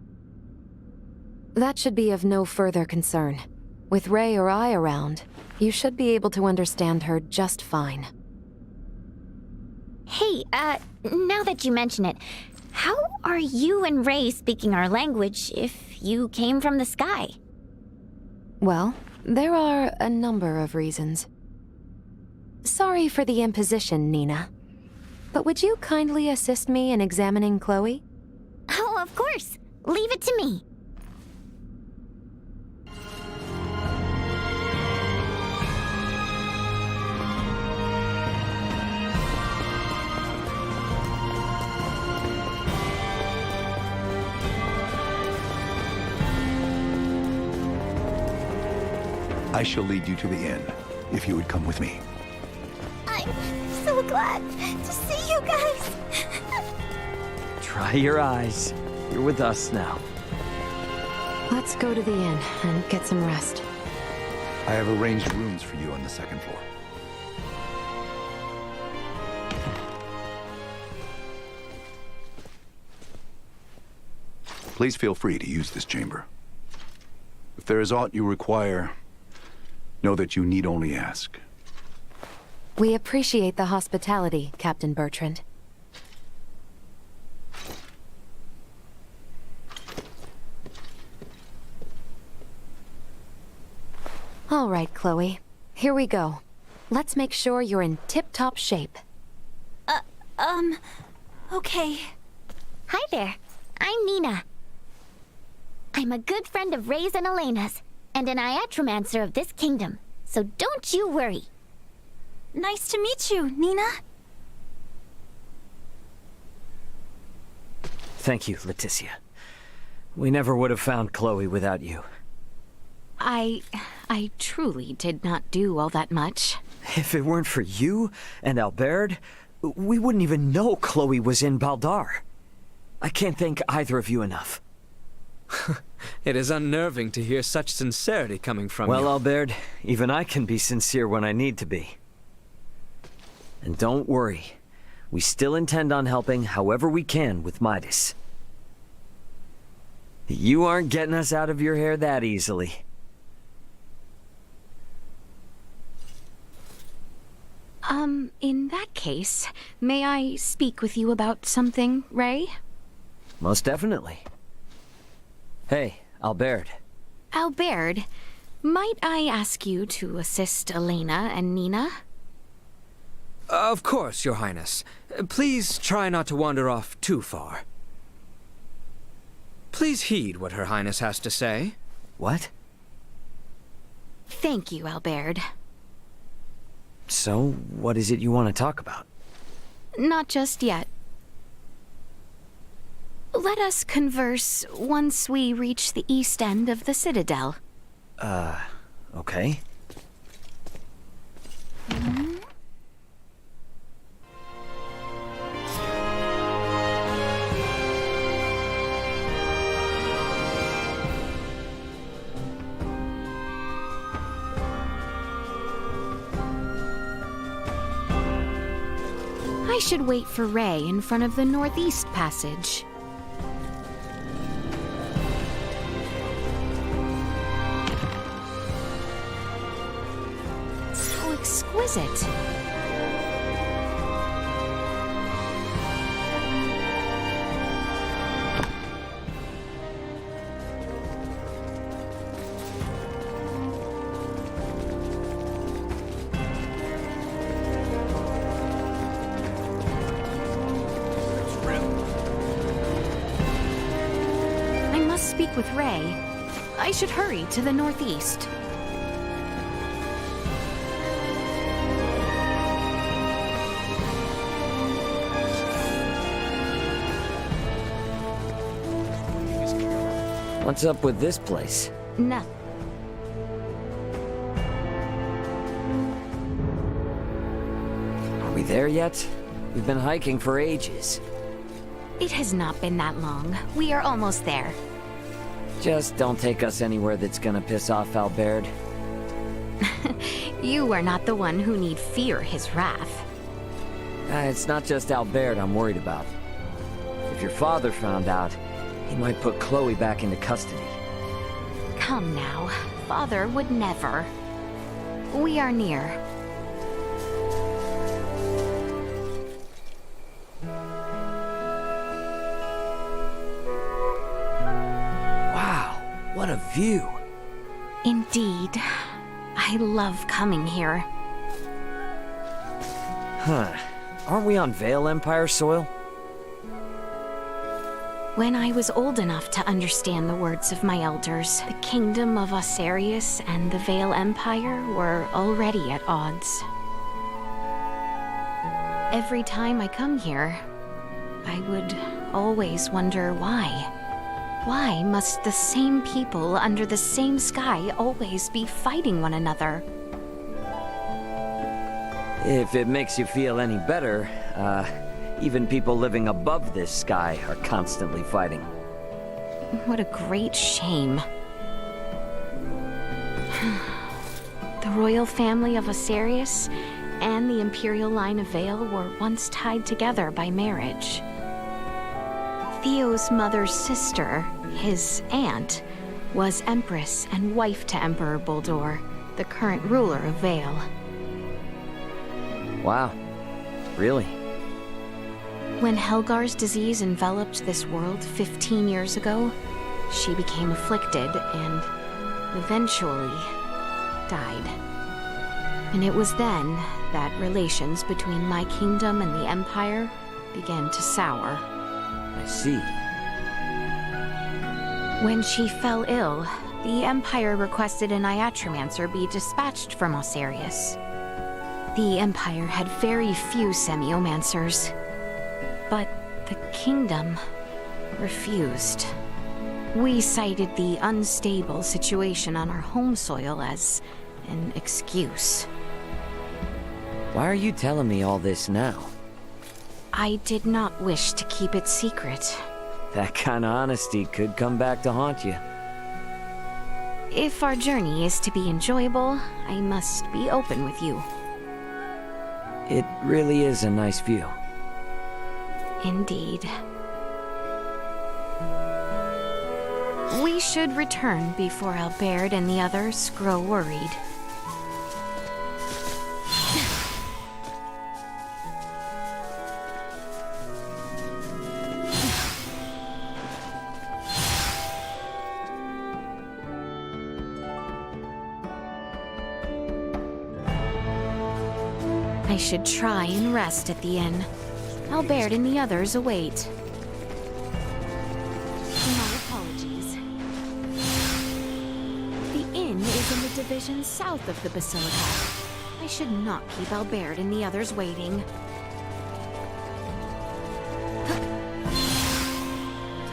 That should be of no further concern. With Ray or I around, you should be able to understand her just fine. Hey, now that you mention it, how are you and Ray speaking our language if you came from the sky? Well, there are a number of reasons. Sorry for the imposition, Nina. But would you kindly assist me in examining Chloe? Oh, of course. Leave it to me. I shall lead you to the inn, if you would come with me. I'm so glad to see you guys. Dry your eyes. You're with us now. Let's go to the inn and get some rest. I have arranged rooms for you on the second floor. Please feel free to use this chamber. If there is aught you require, know that you need only ask. We appreciate the hospitality, Captain Bertrand. All right, Chloe. Here we go. Let's make sure you're in tip-top shape. Okay. Hi there. I'm Nina. I'm a good friend of Ray's and Elena's, and an iatromancer of this kingdom, so don't you worry. Nice to meet you, Nina. Thank you, Leticia. We never would have found Chloe without you. I truly did not do all that much. If it weren't for you and Albert, we wouldn't even know Chloe was in Baldar. I can't thank either of you enough. It is unnerving to hear such sincerity coming from you. Well, Albert, even I can be sincere when I need to be. And don't worry, we still intend on helping however we can with Midas. You aren't getting us out of your hair that easily. In that case, may I speak with you about something, Ray? Most definitely. Hey, Albert. Albert, might I ask you to assist Elena and Nina? Of course, Your Highness. Please try not to wander off too far. Please heed what Her Highness has to say. What? Thank you, Albert. So, what is it you want to talk about? Not just yet. Let us converse once we reach the east end of the Citadel. Okay. I should wait for Ray in front of the Northeast Passage. So exquisite. with Ray. I should hurry to the northeast. What's up with this place? No. Are we there yet? We've been hiking for ages. It has not been that long. We are almost there. Just don't take us anywhere that's gonna piss off Albert. You are not the one who need fear his wrath. It's not just Albert I'm worried about. If your father found out, he might put Chloe back into custody. Come now. Father would never. We are near. Wow, what a view. Indeed. I love coming here. Huh. Aren't we on Vale Empire soil? When I was old enough to understand the words of my elders, the kingdom of Osarius and the Vale Empire were already at odds. Every time I come here, I would always wonder why. Why must the same people under the same sky always be fighting one another? If it makes you feel any better, even people living above this sky are constantly fighting. What a great shame. The royal family of Osarius and the imperial line of Vale were once tied together by marriage. Theo's mother's sister, his aunt, was Empress and wife to Emperor Boldor, the current ruler of Vale. Wow. Really? When Helgar's disease enveloped this world 15 years ago, she became afflicted and eventually died. And it was then that relations between my kingdom and the Empire began to sour. I see. When she fell ill, the Empire requested an Iatromancer be dispatched from Osarius. The Empire had very few Semiomancers, but the kingdom refused. We cited the unstable situation on our home soil as an excuse. Why are you telling me all this now? I did not wish to keep it secret. That kind of honesty could come back to haunt you. If our journey is to be enjoyable, I must be open with you. It really is a nice view. Indeed. We should return before Albert and the others grow worried. I should try and rest at the inn. Albert and the others await. My apologies. The inn is in the division south of the Basilica. I should not keep Albert and the others waiting.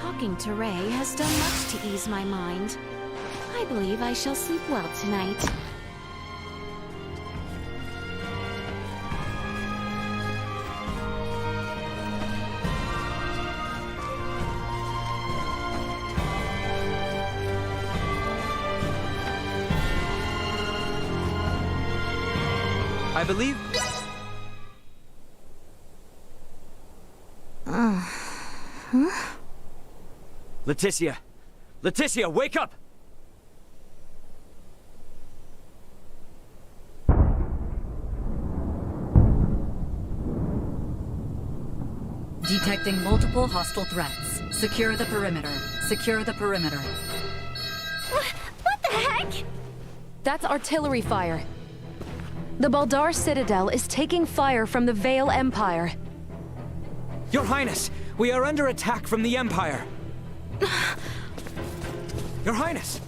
Talking to Ray has done much to ease my mind. I believe I shall sleep well tonight. I believe... Huh? Leticia! Leticia, wake up! Detecting multiple hostile threats. Secure the perimeter. Secure the perimeter. What the heck? That's artillery fire. The Baldar Citadel is taking fire from the Vale Empire. Your Highness, we are under attack from the Empire. Your Highness!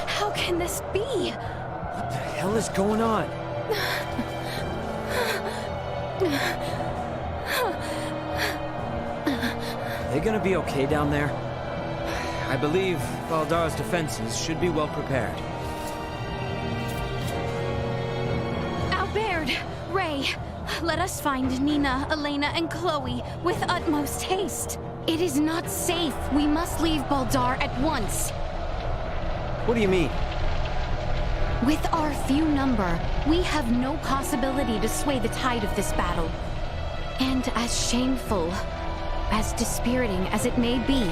How can this be? What the hell is going on? They gonna be okay down there? I believe Baldar's defenses should be well prepared. Albert! Ray! Let us find Nina, Elena, and Chloe with utmost haste. It is not safe. We must leave Baldar at once. What do you mean? With our few number, we have no possibility to sway the tide of this battle. And as shameful, as dispiriting as it may be,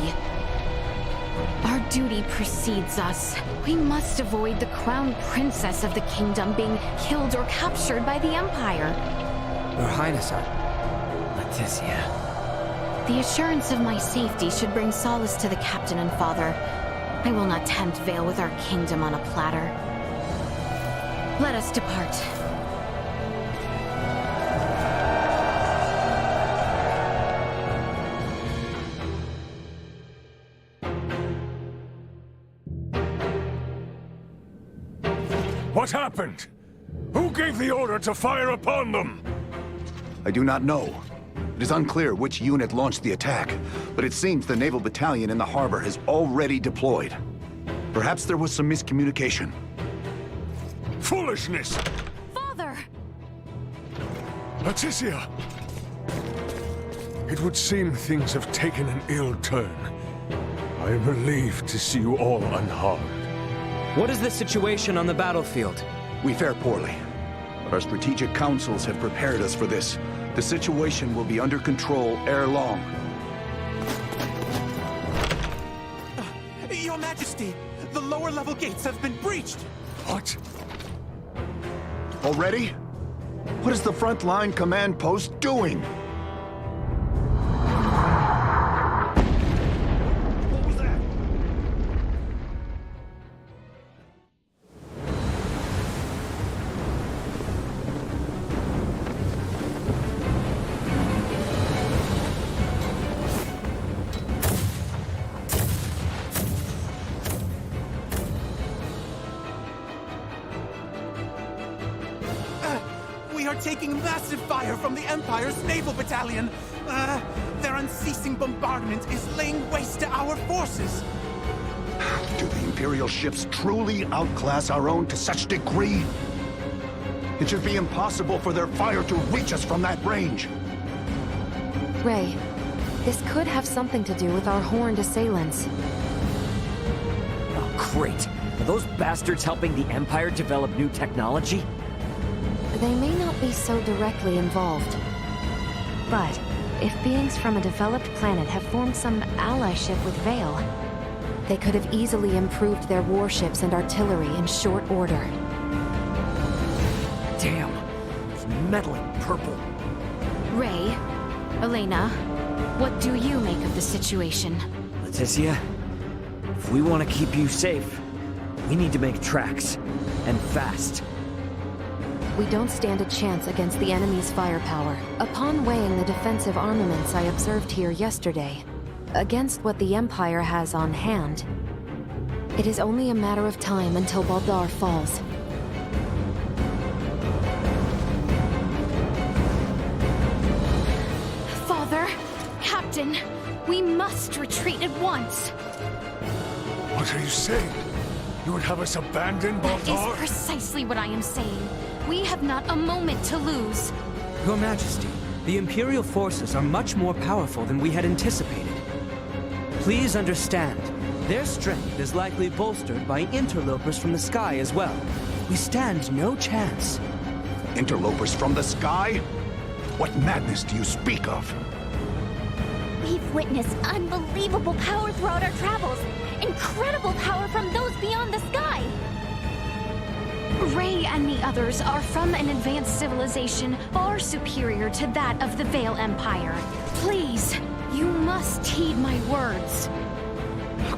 our duty precedes us. We must avoid the crown princess of the kingdom being killed or captured by the Empire. Your Highness, Leticia. The assurance of my safety should bring solace to the captain and father. I will not tempt Vale with our kingdom on a platter. Let us depart. What happened? Who gave the order to fire upon them? I do not know. It is unclear which unit launched the attack, but it seems the naval battalion in the harbor has already deployed. Perhaps there was some miscommunication. Foolishness! Father! Leticia! It would seem things have taken an ill turn. I am relieved to see you all unharmed. What is the situation on the battlefield? We fare poorly, but our strategic councils have prepared us for this. The situation will be under control ere long. Your Majesty, the lower level gates have been breached. What? Already? What is the front-line command post doing? Taking massive fire from the Empire's naval battalion. Their unceasing bombardment is laying waste to our forces. Do the Imperial ships truly outclass our own to such degree? It should be impossible for their fire to reach us from that range. Ray, this could have something to do with our horned assailants. Oh, great. Are those bastards helping the Empire develop new technology? They may not be so directly involved. But if beings from a developed planet have formed some allyship with Vale, they could have easily improved their warships and artillery in short order. Damn, it's meddling purple. Ray, Elena, what do you make of the situation? Leticia, if we want to keep you safe, we need to make tracks, and fast. We don't stand a chance against the enemy's firepower. Upon weighing the defensive armaments I observed here yesterday, against what the Empire has on hand, it is only a matter of time until Baldar falls. Father, Captain, we must retreat at once. What are you saying? You would have us abandon Baldar? That is precisely what I am saying. We have not a moment to lose. Your Majesty, the Imperial forces are much more powerful than we had anticipated. Please understand, their strength is likely bolstered by interlopers from the sky as well. We stand no chance. Interlopers from the sky? What madness do you speak of? We've witnessed unbelievable power throughout our travels. Incredible power from those beyond the sky. Ray and the others are from an advanced civilization far superior to that of the Vale Empire. Please, you must heed my words.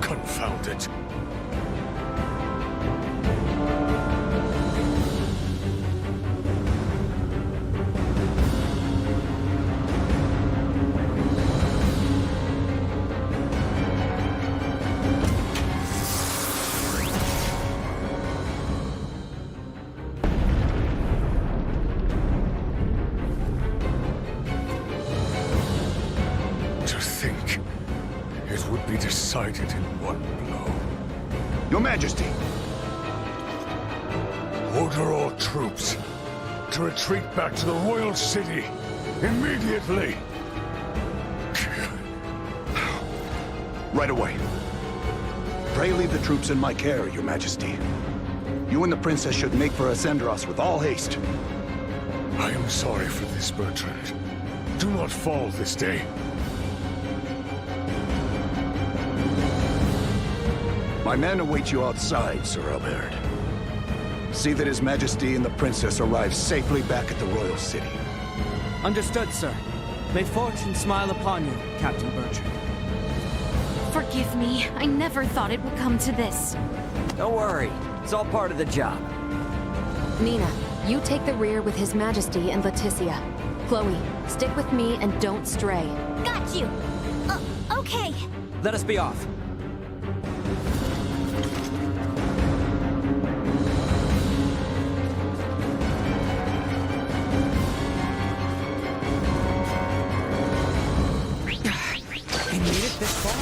Confound it. It would be decided in one blow. Your Majesty! Order all troops to retreat back to the royal city immediately. Right away. Pray leave the troops in my care, Your Majesty. You and the princess should make for Ascendros with all haste. I am sorry for this, Bertrand. Do not fall this day. My men await you outside, Sir Albert. See that His Majesty and the princess arrive safely back at the royal city. Understood, sir. May fortune smile upon you, Captain Bertrand. Forgive me. I never thought it would come to this. Don't worry. It's all part of the job. Nina, you take the rear with His Majesty and Leticia. Chloe, stick with me and don't stray. Got you! Okay. Let us be off. You made it this far?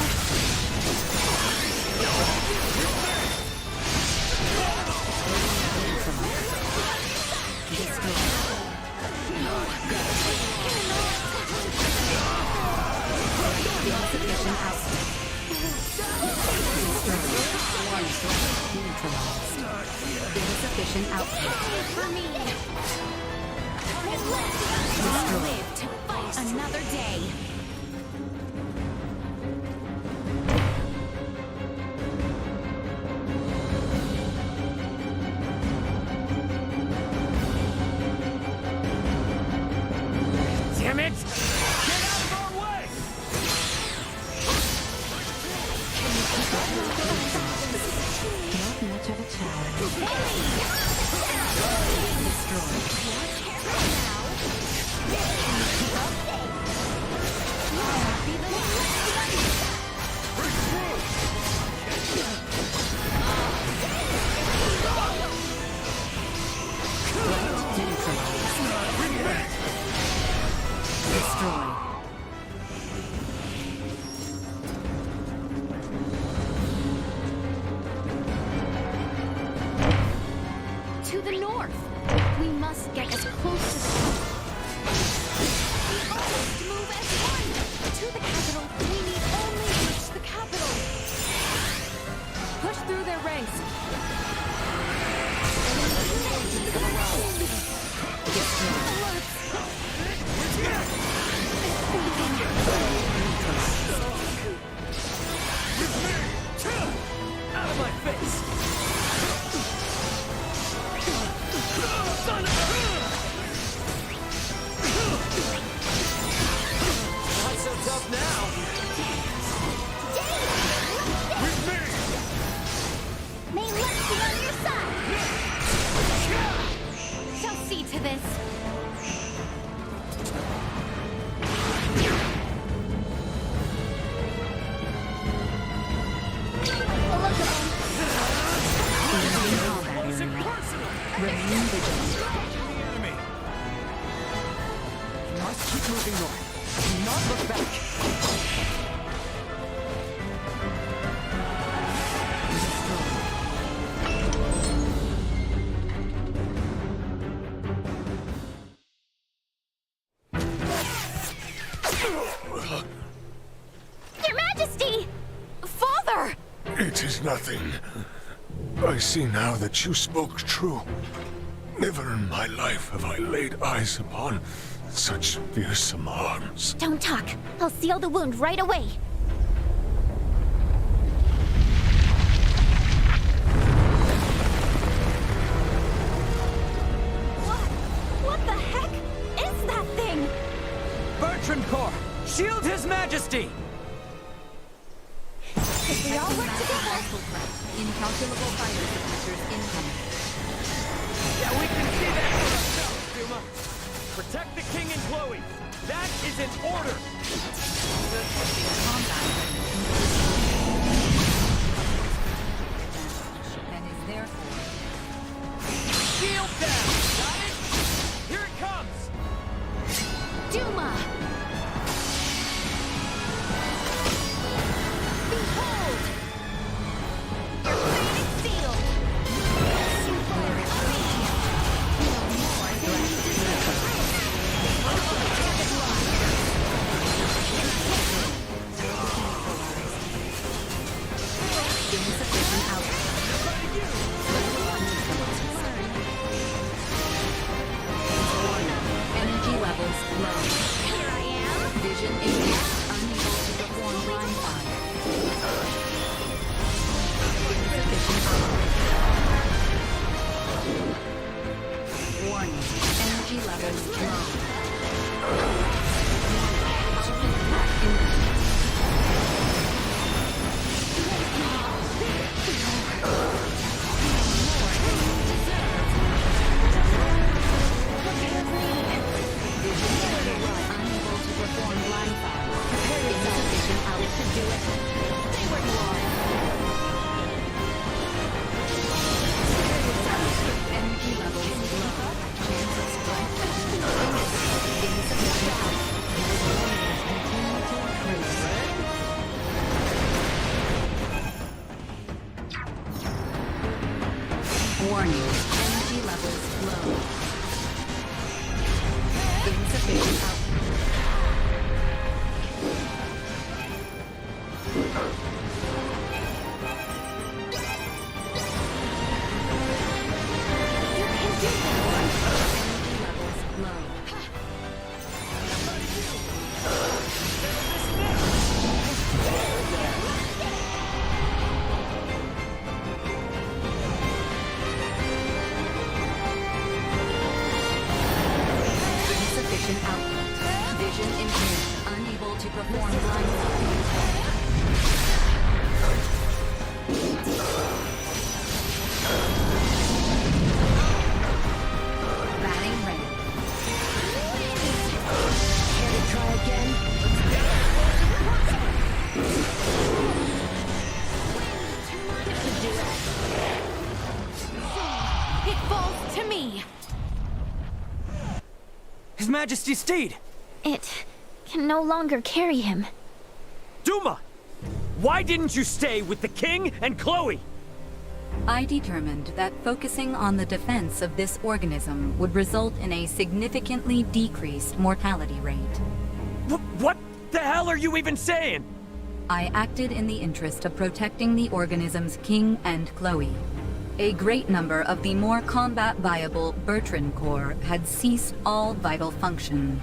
Insufficient output. For me! Live to fight another day. Damn it! Get out of our way! Not much of a challenge. To the north. We must get as close as possible. We almost move as one. To the capital. We need only reach the capital. Push through their ranks. Out of my face! Son of a... Not so tough now. With me! May luck be on your side! Shall see to this. Remain vigilant. Must keep moving north. Do not look back. Your Majesty! Father! It is nothing. I see now that you spoke true. Never in my life have I laid eyes upon such fearsome arms. Don't talk. I'll seal the wound right away. What the heck is that thing? Bertrand Corps, shield His Majesty! If we all work together... Incalculable fighter signatures incoming. Yeah, we can see that for ourselves, Duma. Protect the king and Chloe. That is an order. And is therefore Shield them! Got it? Here it comes! Duma! Warning, energy levels low. Insufficient output. His Majesty's steed! It can no longer carry him. Duma! Why didn't you stay with the king and Chloe? I determined that focusing on the defense of this organism would result in a significantly decreased mortality rate. What the hell are you even saying? I acted in the interest of protecting the organism's king and Chloe. A great number of the more combat-viable Bertrand Corps had ceased all vital function.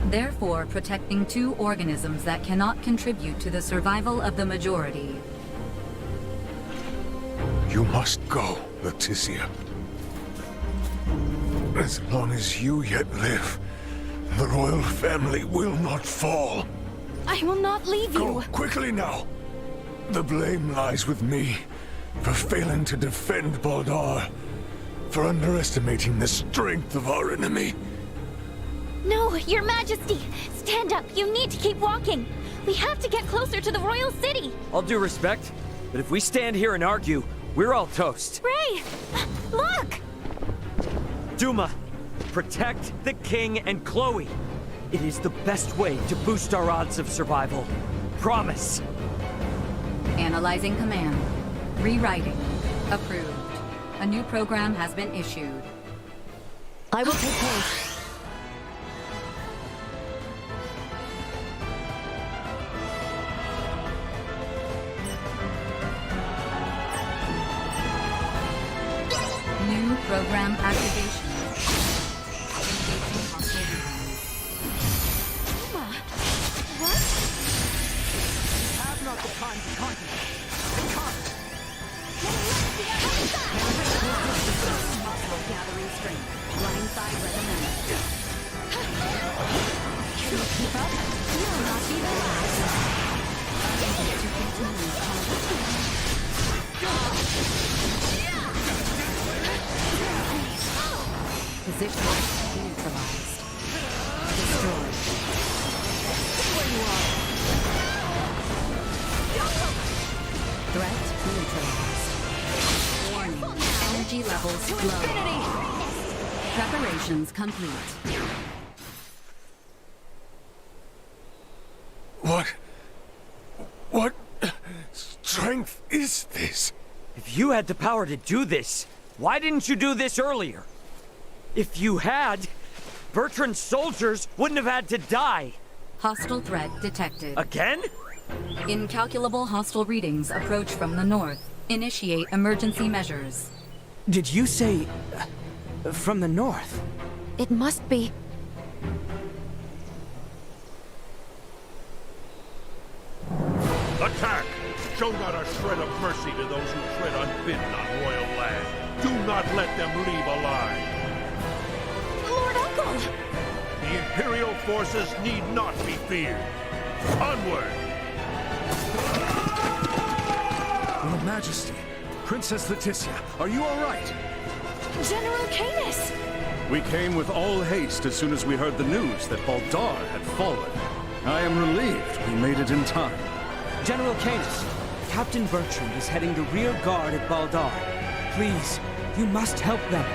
Therefore, protecting two organisms that cannot contribute to the survival of the majority. You must go, Leticia. As long as you yet live, the royal family will not fall. I will not leave you. Go quickly now. The blame lies with me for failing to defend Baldar, for underestimating the strength of our enemy. No, Your Majesty! Stand up! You need to keep walking! We have to get closer to the royal city! All due respect, but if we stand here and argue, we're all toast. Ray! Look! Duma, protect the king and Chloe. It is the best way to boost our odds of survival. Promise. Analyzing command. Rewriting. Approved. A new program has been issued. I will take point. New program activation. What? Have not the time to contemplate. Gathering strength. Blindside recommended. Keep up. You'll not be the last. Unable to continue combat. Position neutralized. Destroyed. Where you are. Threat neutralized. Warning. Energy levels low. Preparations complete. What strength is this? If you had the power to do this, why didn't you do this earlier? If you had, Bertrand's soldiers wouldn't have had to die. Hostile threat detected. Again? Incalculable hostile readings approach from the north. Initiate emergency measures. Did you say... from the north? It must be. Attack! Show not a shred of mercy to those who tread unbidden on royal land. Do not let them leave alive. Lord Uncle! The Imperial forces need not be feared. Onward! Your Majesty, Princess Leticia, are you all right? General Canis! We came with all haste as soon as we heard the news that Baldar had fallen. I am relieved we made it in time. General Canis, Captain Bertrand is heading the rear guard at Baldar. Please, you must help them.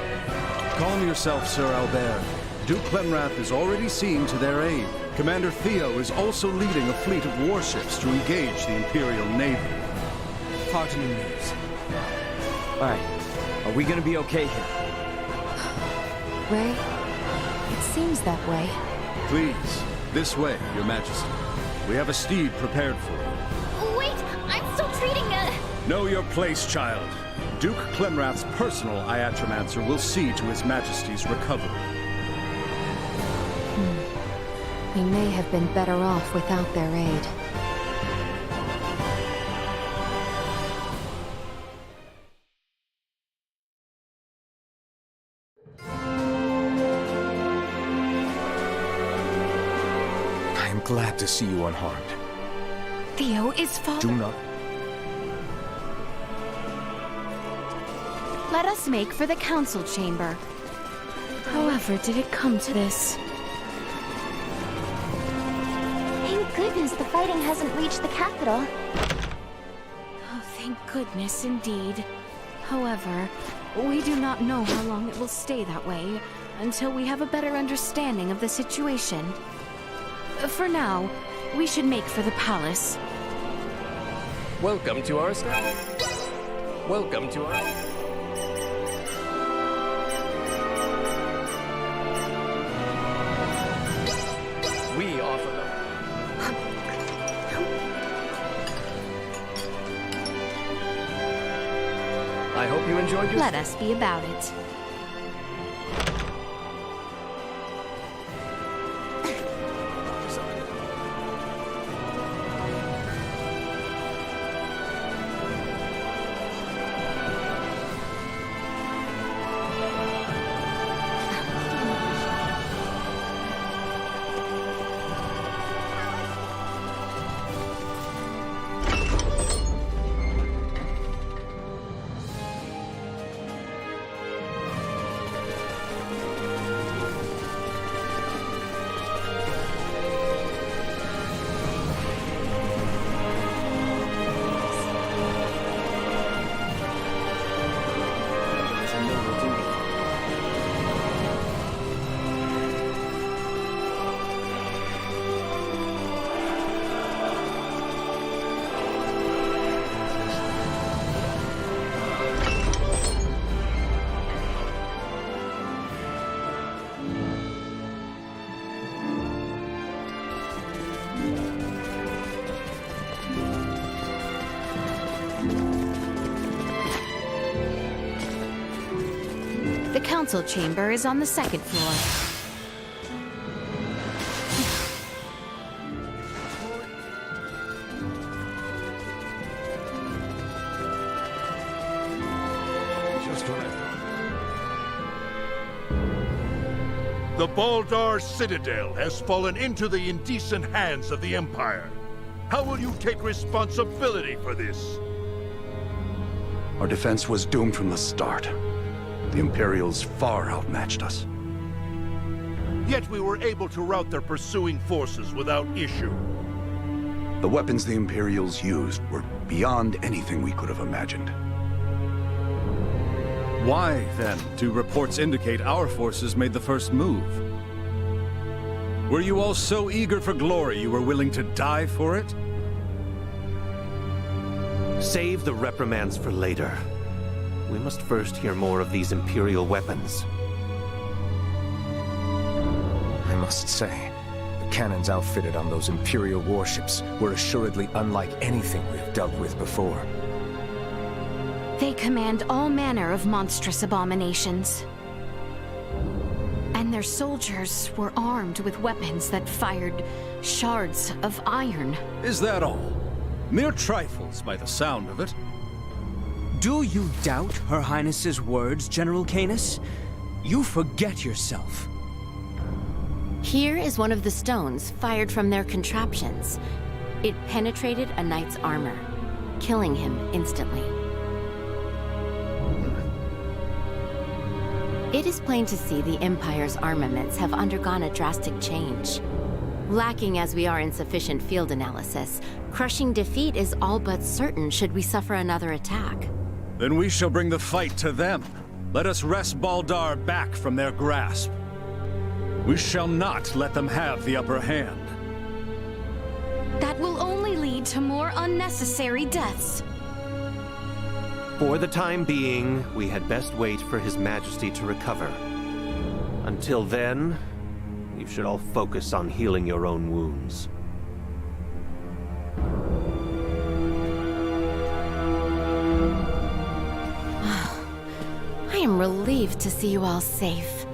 Calm yourself, Sir Albert. Duke Clemrath is already seeing to their aid. Commander Theo is also leading a fleet of warships to engage the Imperial Navy. Heartening news. Alright, are we gonna be okay here? Ray, it seems that way. Please, this way, Your Majesty. We have a steed prepared for you. Wait, I'm still treating Know your place, child. Duke Clemrath's personal Iatromancer will see to His Majesty's recovery. We may have been better off without their aid. I am glad to see you unharmed. Theo is father. Do not. Let us make for the council chamber. However did it come to this? Thank goodness the fighting hasn't reached the capital. Oh, thank goodness indeed. However, we do not know how long it will stay that way until we have a better understanding of the situation. For now, we should make for the palace. Welcome to our establishment. Welcome to our... We offer them. I hope you enjoyed your... Let us be about it. The council chamber is on the second floor. The Baldar Citadel has fallen into the indecent hands of the Empire. How will you take responsibility for this? Our defense was doomed from the start. The Imperials far outmatched us. Yet we were able to rout their pursuing forces without issue. The weapons the Imperials used were beyond anything we could have imagined. Why, then, do reports indicate our forces made the first move? Were you all so eager for glory you were willing to die for it? Save the reprimands for later. We must first hear more of these Imperial weapons. I must say, the cannons outfitted on those Imperial warships were assuredly unlike anything we have dealt with before. They command all manner of monstrous abominations. And their soldiers were armed with weapons that fired shards of iron. Is that all? Mere trifles by the sound of it. Do you doubt Her Highness's words, General Canis? You forget yourself. Here is one of the stones fired from their contraptions. It penetrated a knight's armor, killing him instantly. It is plain to see the Empire's armaments have undergone a drastic change. Lacking as we are in sufficient field analysis, crushing defeat is all but certain should we suffer another attack. Then we shall bring the fight to them. Let us wrest Baldar back from their grasp. We shall not let them have the upper hand. That will only lead to more unnecessary deaths. For the time being, we had best wait for His Majesty to recover. Until then, you should all focus on healing your own wounds. I am relieved to see you all safe.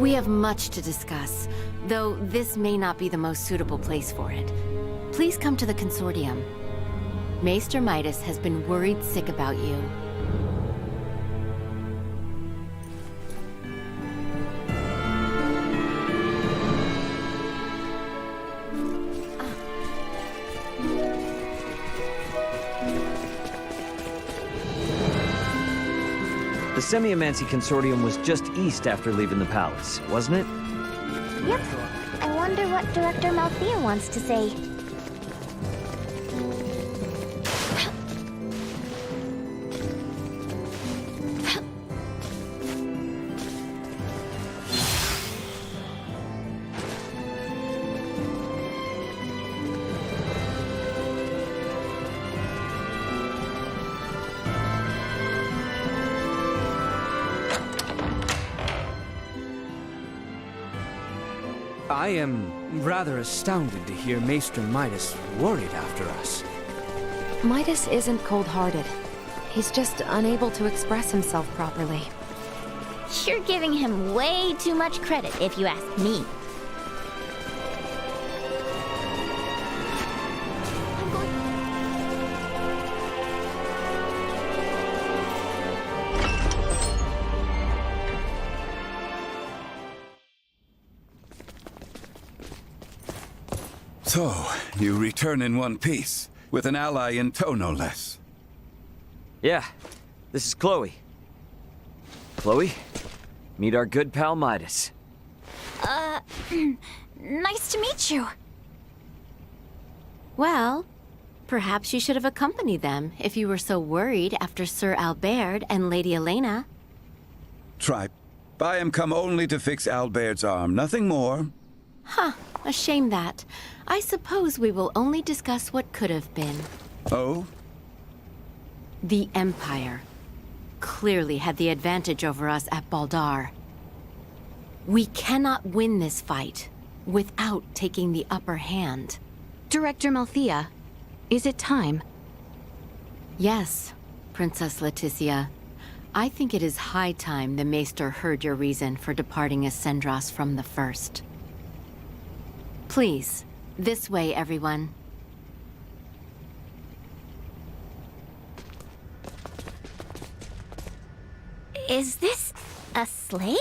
We have much to discuss, though this may not be the most suitable place for it. Please come to the Consortium. Maester Midas has been worried sick about you. The Semiomancy Consortium was just east after leaving the palace, wasn't it? Yep. I wonder what Director Malthea wants to say. I am rather astounded to hear Maester Midas worried after us. Midas isn't cold-hearted. He's just unable to express himself properly. You're giving him way too much credit, if you ask me. So, you return in one piece, with an ally in tow no less. Yeah, this is Chloe. Chloe, meet our good pal Midas. Nice to meet you. Well, perhaps you should have accompanied them if you were so worried after Sir Albert and Lady Elena. Tripe, I am come only to fix Albert's arm, nothing more. Huh, a shame that. I suppose we will only discuss what could have been. Oh? The Empire clearly had the advantage over us at Baldar. We cannot win this fight without taking the upper hand. Director Malthea, is it time? Yes, Princess Leticia. I think it is high time the Maester heard your reason for departing Ascendros from the first. Please, this way, everyone. Is this a sleigh?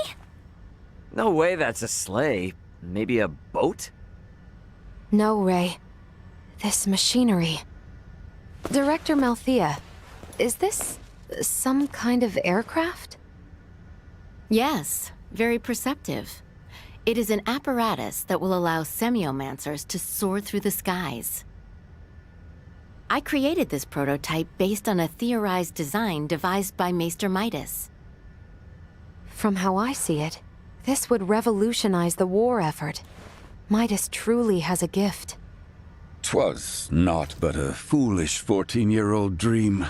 No way that's a sleigh. Maybe a boat? No, Ray. This machinery. Director Malthea, is this some kind of aircraft? Yes, very perceptive. It is an apparatus that will allow semiomancers to soar through the skies. I created this prototype based on a theorized design devised by Maester Midas. From how I see it, this would revolutionize the war effort. Midas truly has a gift. 'Twas naught but a foolish 14-year-old dream.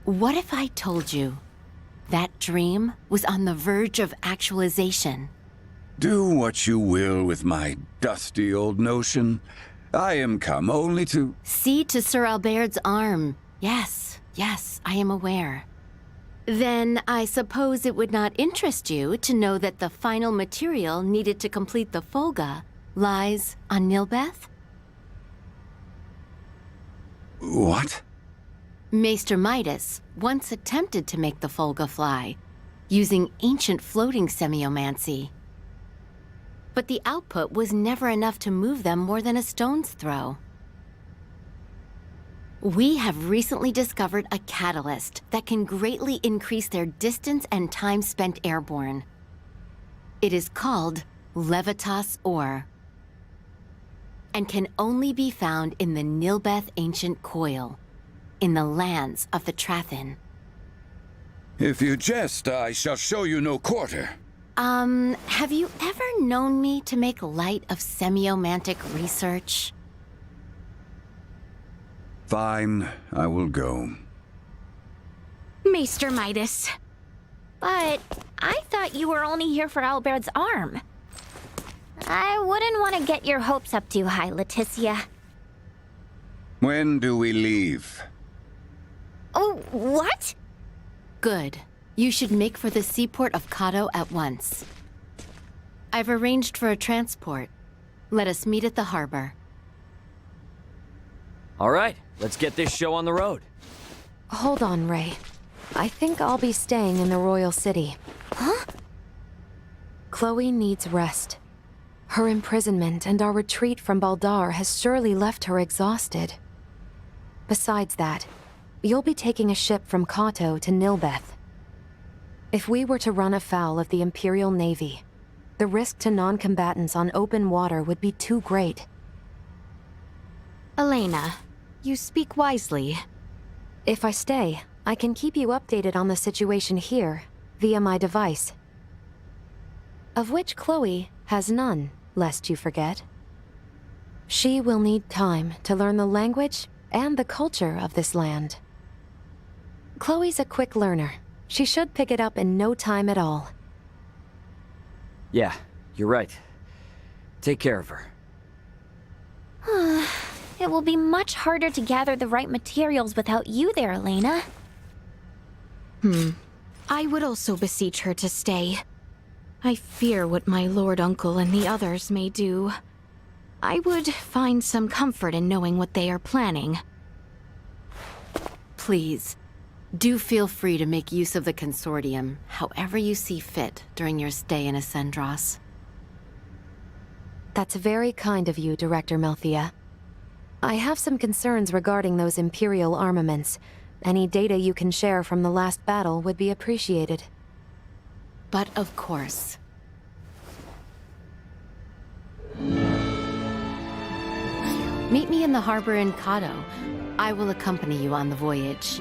What if I told you that dream was on the verge of actualization? Do what you will with my dusty old notion. I am come only to... See to Sir Albert's arm. Yes, I am aware. Then I suppose it would not interest you to know that the final material needed to complete the Folga lies on Nilbeth? What? Maester Midas once attempted to make the Folga fly, using ancient floating semiomancy. But the output was never enough to move them more than a stone's throw. We have recently discovered a catalyst that can greatly increase their distance and time spent airborne. It is called Levitas ore, and can only be found in the Nilbeth Ancient Coil, in the lands of the Trathin. If you jest, I shall show you no quarter. Have you ever known me to make light of semiomantic research? Fine, I will go. Maester Midas. But I thought you were only here for Albaird's arm. I wouldn't want to get your hopes up too high, Leticia. When do we leave? Oh, what? Good. You should make for the seaport of Kato at once. I've arranged for a transport. Let us meet at the harbor. All right, let's get this show on the road. Hold on, Ray. I think I'll be staying in the Royal City. Huh? Chloe needs rest. Her imprisonment and our retreat from Baldar has surely left her exhausted. Besides that, you'll be taking a ship from Kato to Nilbeth. If we were to run afoul of the Imperial Navy, the risk to non-combatants on open water would be too great. Elena, you speak wisely. If I stay, I can keep you updated on the situation here, via my device. Of which Chloe has none, lest you forget. She will need time to learn the language and the culture of this land. Chloe's a quick learner. She should pick it up in no time at all. Yeah, you're right. Take care of her. It will be much harder to gather the right materials without you there, Elena. I would also beseech her to stay. I fear what my Lord Uncle and the others may do. I would find some comfort in knowing what they are planning. Please, do feel free to make use of the Consortium, however you see fit during your stay in Ascendros. That's very kind of you, Director Melthea. I have some concerns regarding those Imperial armaments. Any data you can share from the last battle would be appreciated. But of course. Meet me in the harbor in Kato. I will accompany you on the voyage.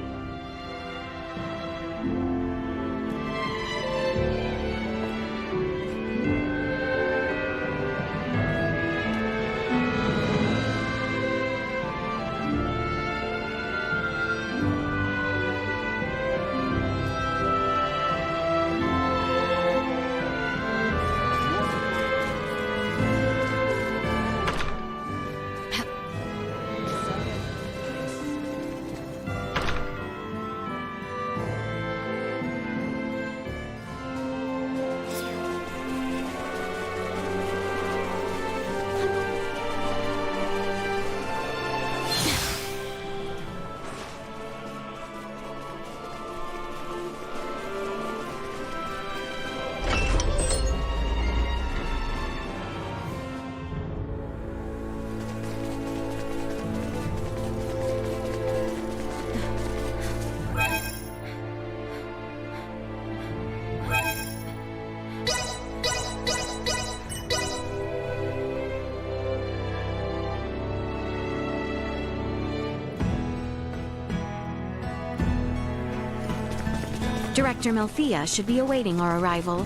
Director Melthea should be awaiting our arrival.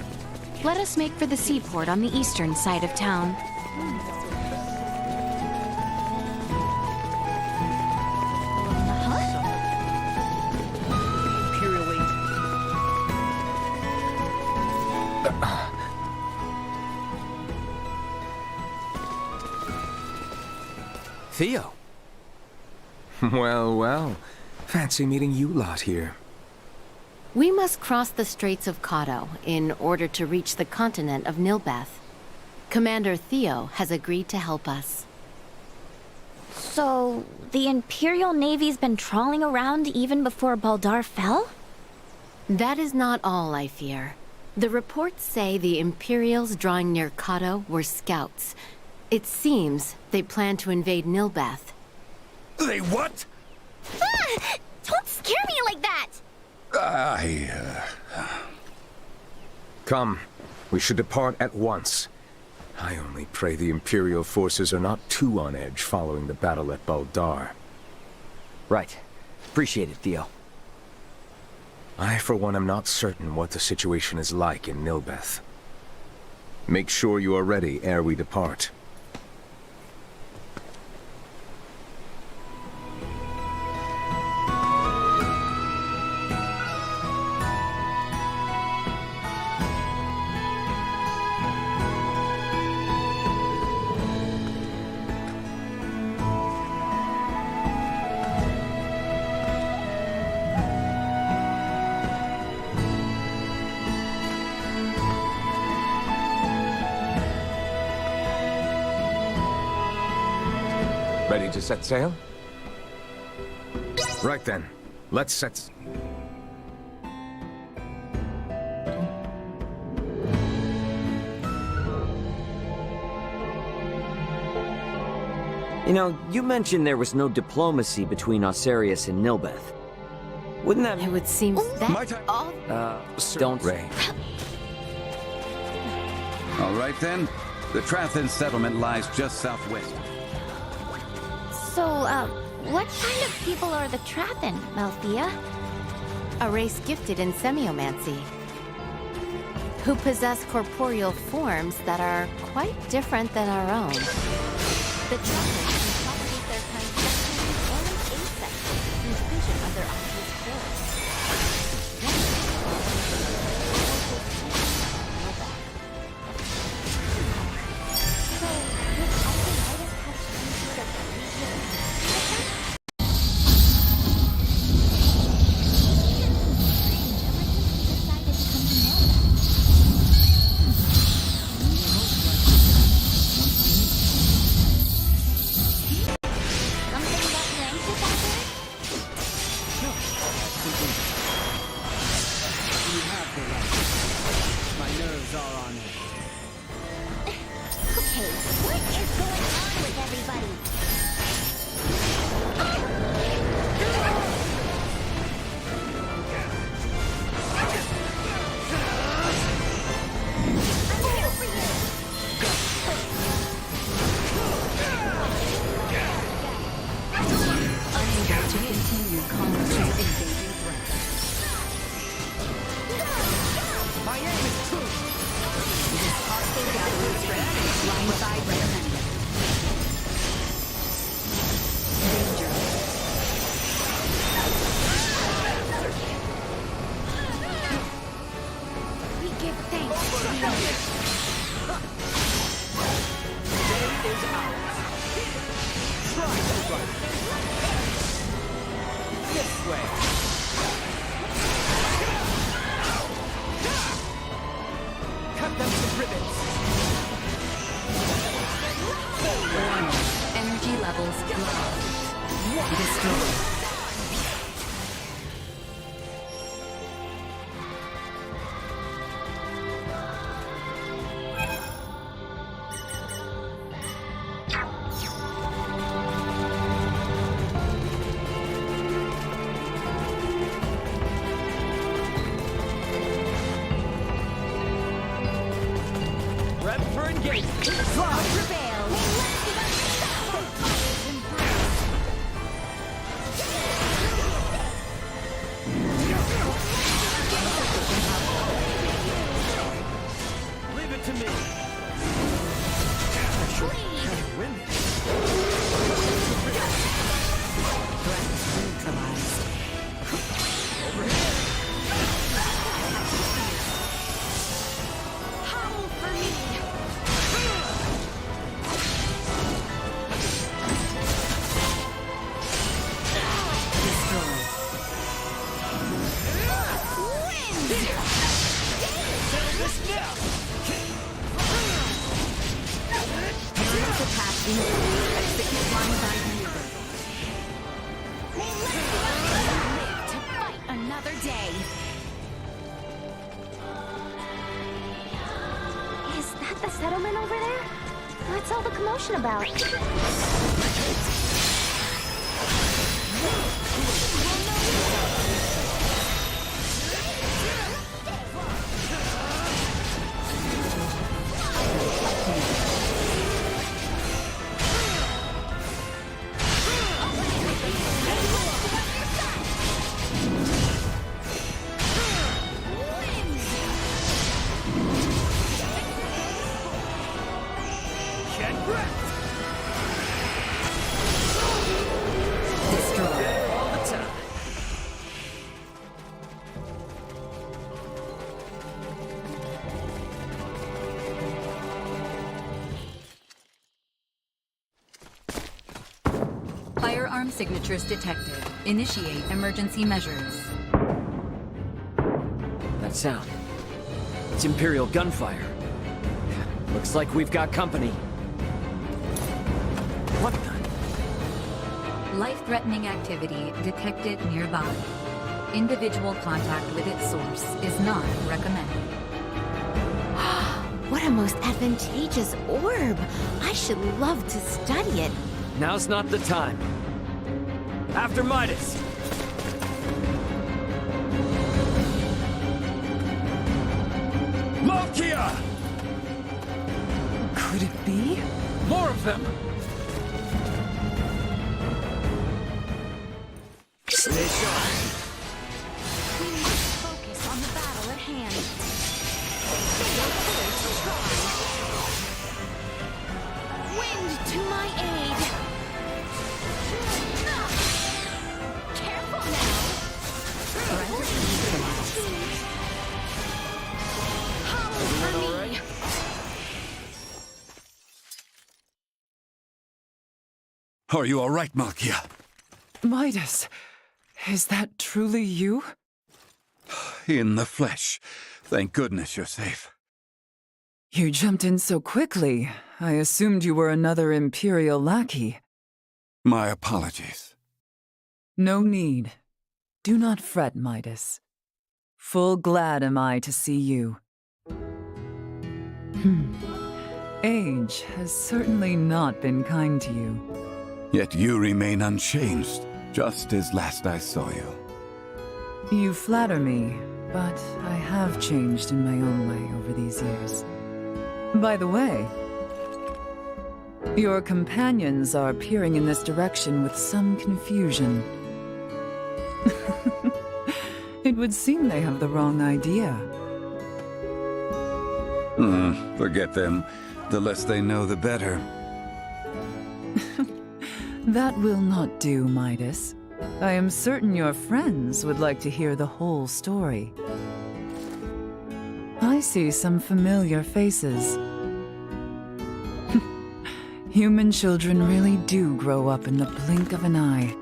Let us make for the seaport on the eastern side of town. Theo. Well, well. Fancy meeting you lot here. We must cross the Straits of Kato in order to reach the continent of Nilbeth. Commander Theo has agreed to help us. So, the Imperial Navy's been trawling around even before Baldar fell? That is not all, I fear. The reports say the Imperials drawing near Kato were scouts. It seems they plan to invade Nilbeth. They what? Ah! Don't scare me like that! Come. We should depart at once. I only pray the Imperial forces are not too on edge following the battle at Baldar. Right. Appreciate it, Theo. I, for one, am not certain what the situation is like in Nilbeth. Make sure you are ready ere we depart. Ready to set sail? Right then. Let's set... You know, you mentioned there was no diplomacy between Osarius and Nilbeth. Wouldn't that... It would seem that all... don't... Ray. All right then. The Trathan settlement lies just southwest. So, what kind of people are the Trathan, Malthea? A race gifted in semiomancy, who possess corporeal forms that are quite different than our own. The Trathan can propagate their kind sexually and asexually through vision of their obvious forms. So, would Alpinitis have changed their previous... Energy levels destroyed. Prep for engagement. Leave it to me. I should win this. Howl for me! Execute one by maneuver. Live to fight another day. Is that the settlement over there? What's all the commotion about? Firearm signatures detected. Initiate emergency measures. That sound. It's Imperial gunfire. Looks like we've got company. What the? Life-threatening activity detected nearby. Individual contact with its source is not recommended. What a most advantageous orb! I should love to study it. Now's not the time. After Midas! Malkia! Could it be? More of them! Stay sharp. We must focus on the battle at hand. Stay on course to try. Wind to my aid. Careful now. Howl for me. Are you all right, Malkia? Midas, is that truly you? In the flesh. Thank goodness you're safe. You jumped in so quickly. I assumed you were another Imperial lackey. My apologies. No need. Do not fret, Midas. Full glad am I to see you. Age has certainly not been kind to you. Yet you remain unchanged, just as last I saw you. You flatter me, but I have changed in my own way over these years. By the way, your companions are peering in this direction with some confusion. It would seem they have the wrong idea. Forget them. The less they know, the better. That will not do, Midas. I am certain your friends would like to hear the whole story. I see some familiar faces. Human children really do grow up in the blink of an eye.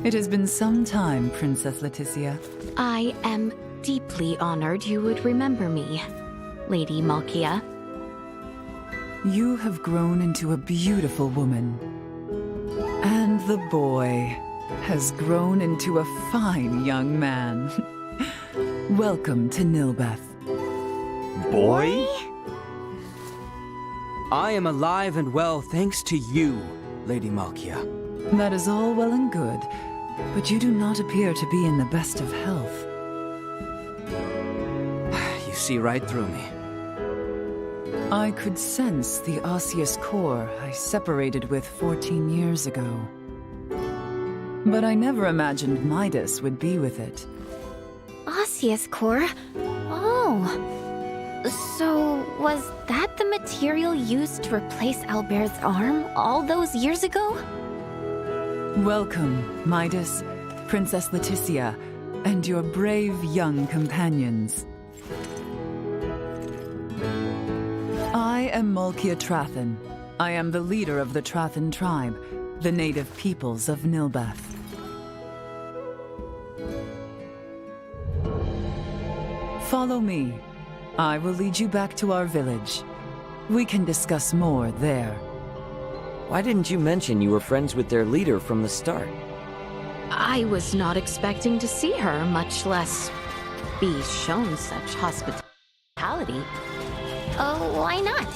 It has been some time, Princess Leticia. I am deeply honored you would remember me, Lady Malkia. You have grown into a beautiful woman. And the boy has grown into a fine young man. Welcome to Nilbeth. Boy? I am alive and well thanks to you, Lady Malkia. That is all well and good, but you do not appear to be in the best of health. You see right through me. I could sense the osseous core I separated with 14 years ago. But I never imagined Midas would be with it. Osseous core? Oh. So, was that the material used to replace Albert's arm all those years ago? Welcome, Midas, Princess Leticia, and your brave young companions. I am Malkia Trathen. I am the leader of the Trathen tribe, the native peoples of Nilbeth. Follow me. I will lead you back to our village. We can discuss more there. Why didn't you mention you were friends with their leader from the start? I was not expecting to see her, much less be shown such hospitality. Oh, why not?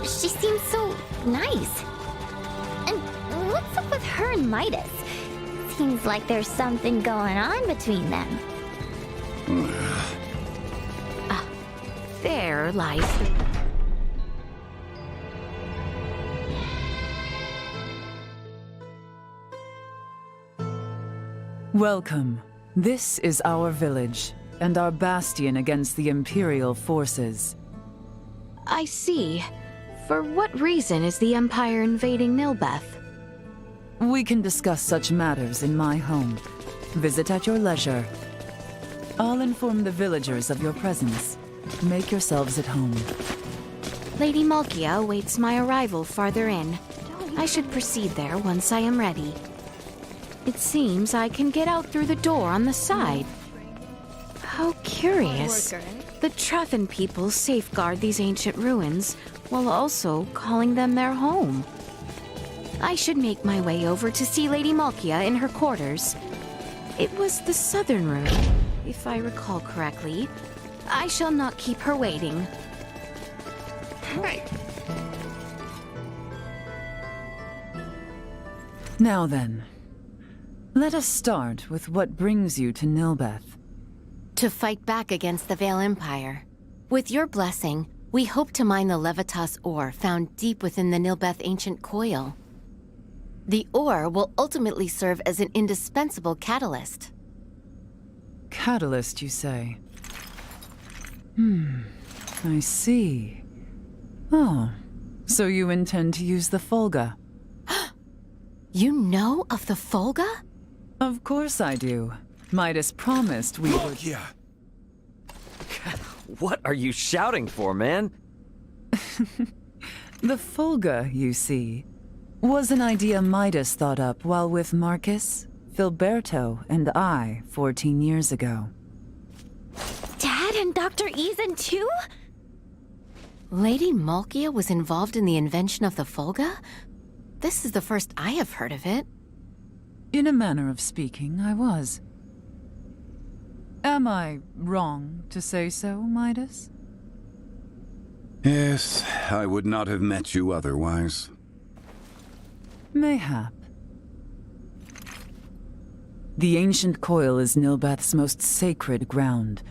She seems so nice. And what's up with her and Midas? Seems like there's something going on between them. There lies the... Welcome. This is our village, and our bastion against the Imperial forces. I see. For what reason is the Empire invading Nilbeth? We can discuss such matters in my home. Visit at your leisure. I'll inform the villagers of your presence. Make yourselves at home. Lady Malkia awaits my arrival farther in. I should proceed there once I am ready. It seems I can get out through the door on the side. How curious. The Trathen people safeguard these ancient ruins, while also calling them their home. I should make my way over to see Lady Malkia in her quarters. It was the southern room, if I recall correctly. I shall not keep her waiting. Now then, let us start with what brings you to Nilbeth. To fight back against the Vale Empire. With your blessing, we hope to mine the Levitas ore found deep within the Nilbeth ancient coil. The ore will ultimately serve as an indispensable catalyst. Catalyst, you say? I see. Oh, so you intend to use the Folga? You know of the Folga? Of course I do. Midas promised we would... Yeah. What are you shouting for, man? The Folga, you see, was an idea Midas thought up while with Marcus, Filberto, and I 14 years ago. Dad and Dr. Eason too? Lady Malkia was involved in the invention of the Folga? This is the first I have heard of it. In a manner of speaking, I was. Am I wrong to say so, Midas? Yes, I would not have met you otherwise. Mayhap. The ancient coil is Nilbeth's most sacred ground.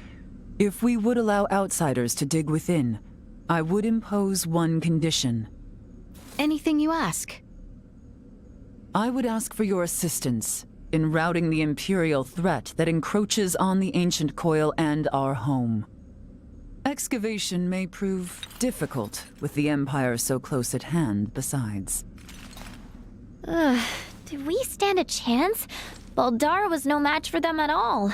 If we would allow outsiders to dig within, I would impose one condition. Anything you ask? I would ask for your assistance in routing the Imperial threat that encroaches on the ancient coil and our home. Excavation may prove difficult with the Empire so close at hand, besides. Do we stand a chance? Baldar was no match for them at all.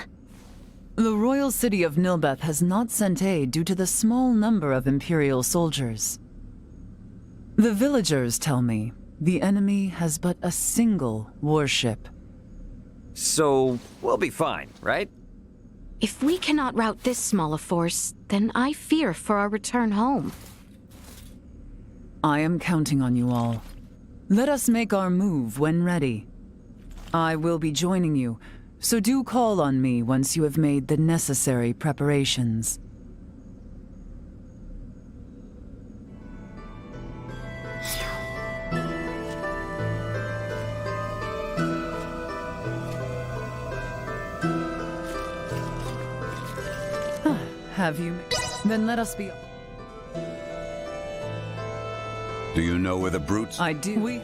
The royal city of Nilbeth has not sent aid due to the small number of Imperial soldiers. The villagers tell me the enemy has but a single warship. So, we'll be fine, right? If we cannot rout this small a force, then I fear for our return home. I am counting on you all. Let us make our move when ready. I will be joining you, so do call on me once you have made the necessary preparations. Have you? Then let us be... Do you know where the brutes... I do.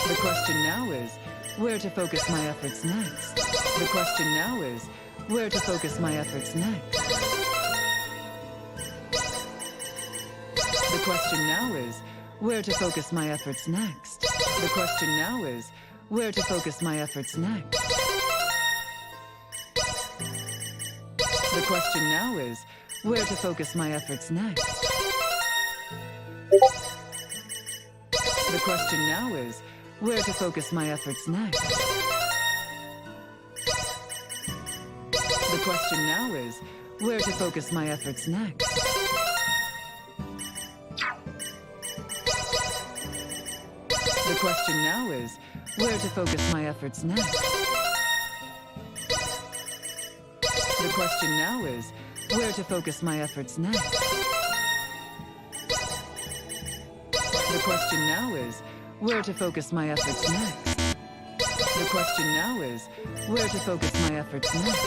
The question now is, where to focus my efforts next? The question now is, where to focus my efforts next? The question now is, where to focus my efforts next? The question now is, where to focus my efforts next? The question now is, where to focus my efforts next? The question now is, where to focus my efforts next? The question now is, where to focus my efforts next? The question now is, where to focus my efforts next? The question now is, where to focus my efforts next? The question now is, where to focus my efforts next? The question now is, where to focus my efforts next?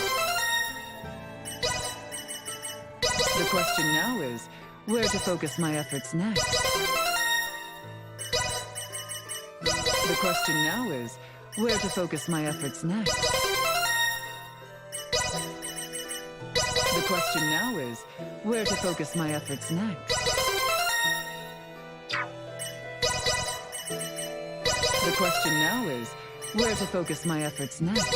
The question now is, where to focus my efforts next? The question now is, where to focus my efforts next? The question now is, where to focus my efforts next? The question now is, where to focus my efforts next?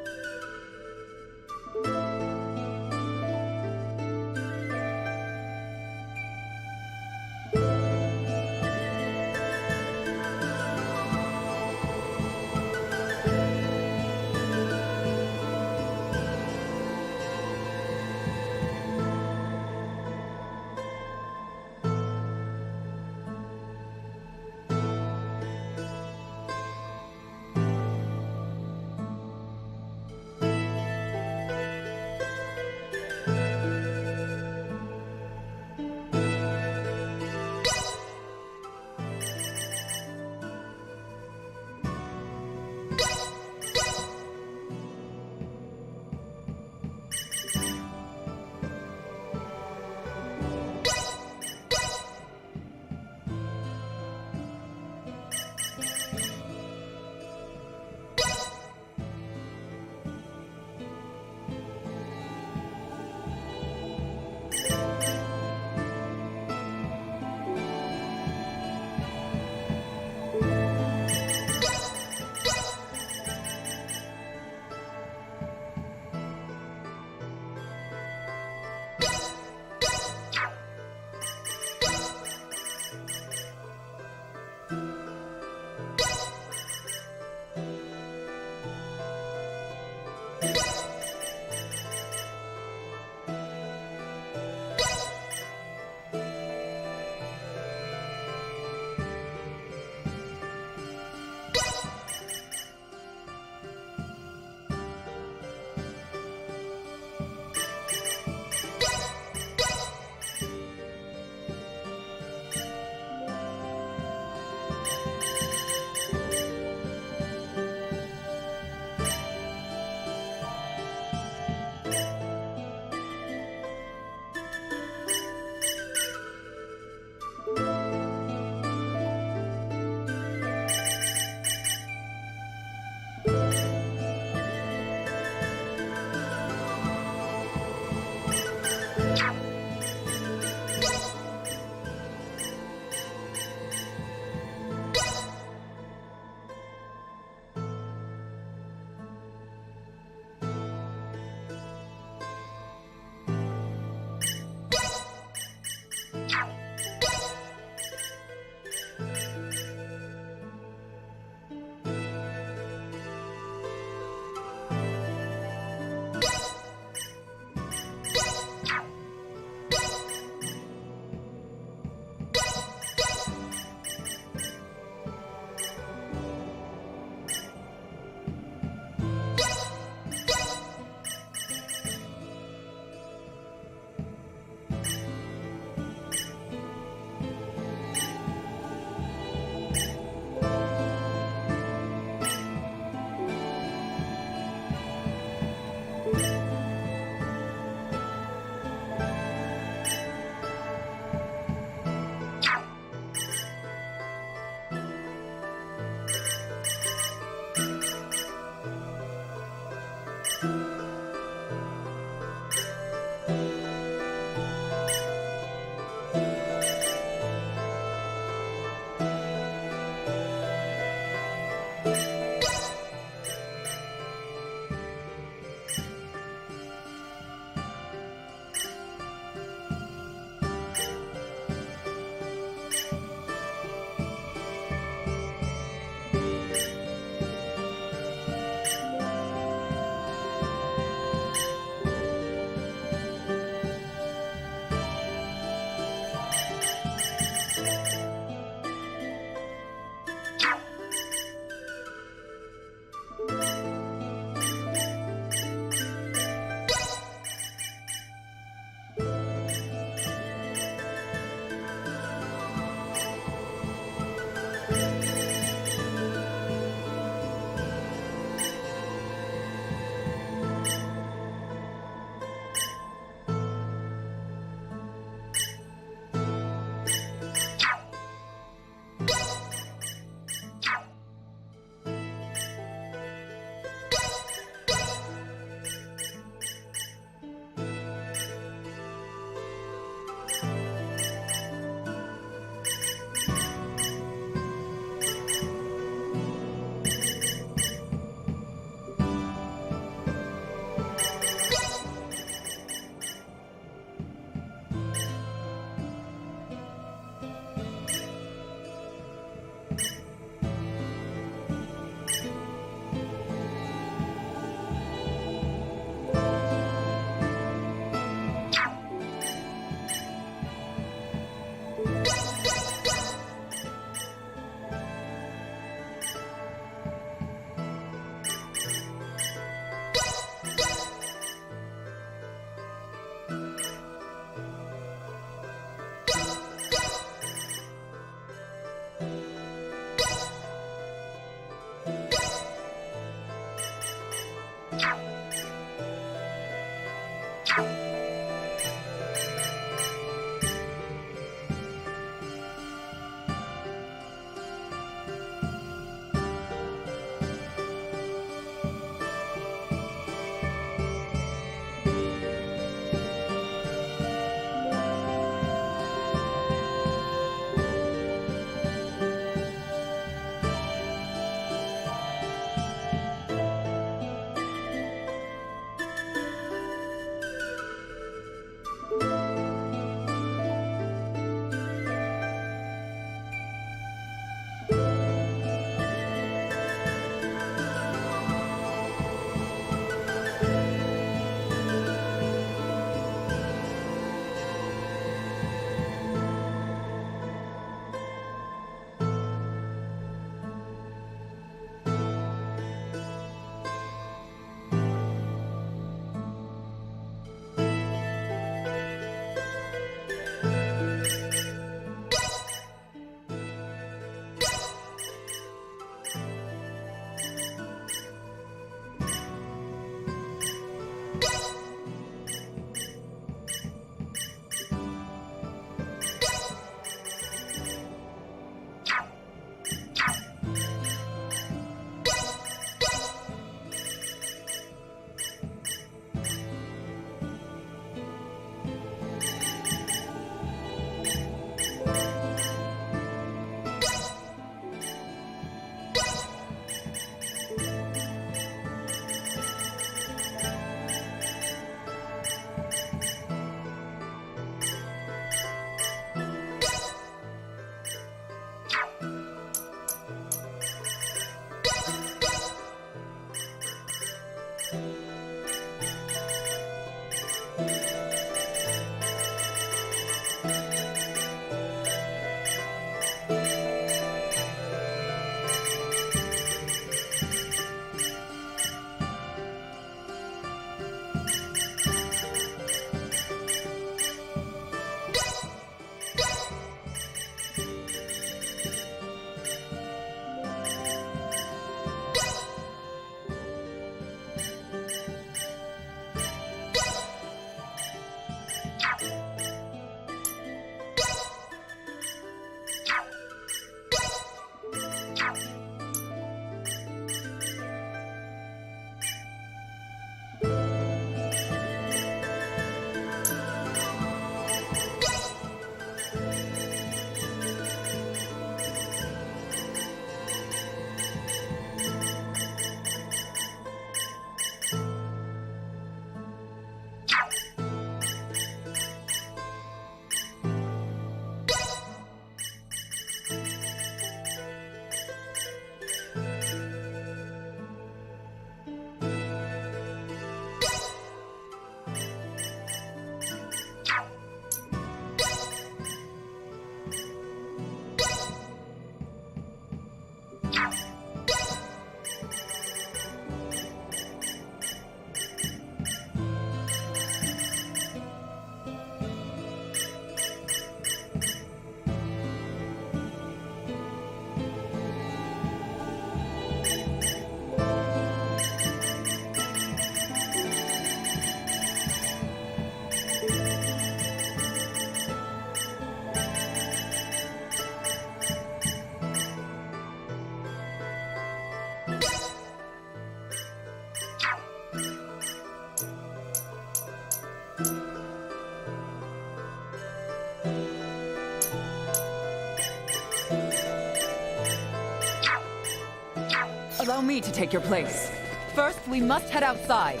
Allow me to take your place. First, we must head outside.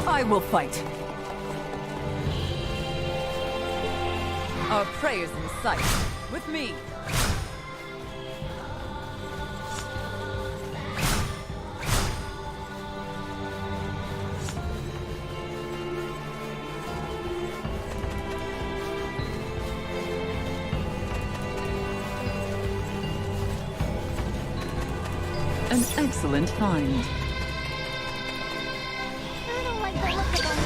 I will fight. Our prey is in sight. With me. An excellent find. I don't like the look of them.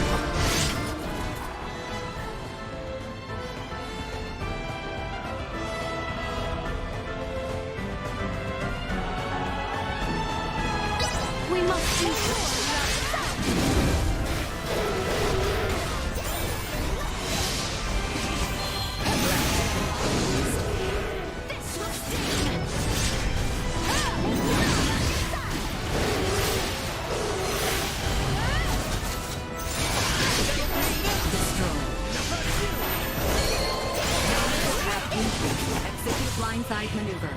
We must be sure. Execute blindside maneuver.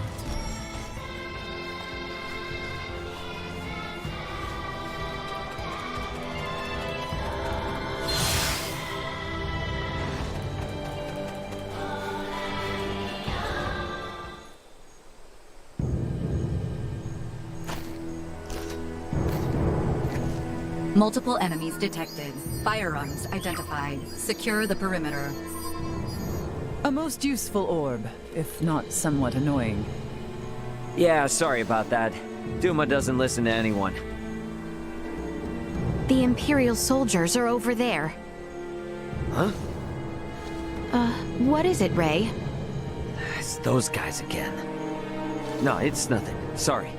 Multiple enemies detected. Firearms identified. Secure the perimeter. A most useful orb, if not somewhat annoying. Yeah, sorry about that. Duma doesn't listen to anyone. The Imperial soldiers are over there. Huh? What is it, Ray? It's those guys again. No, it's nothing. Sorry.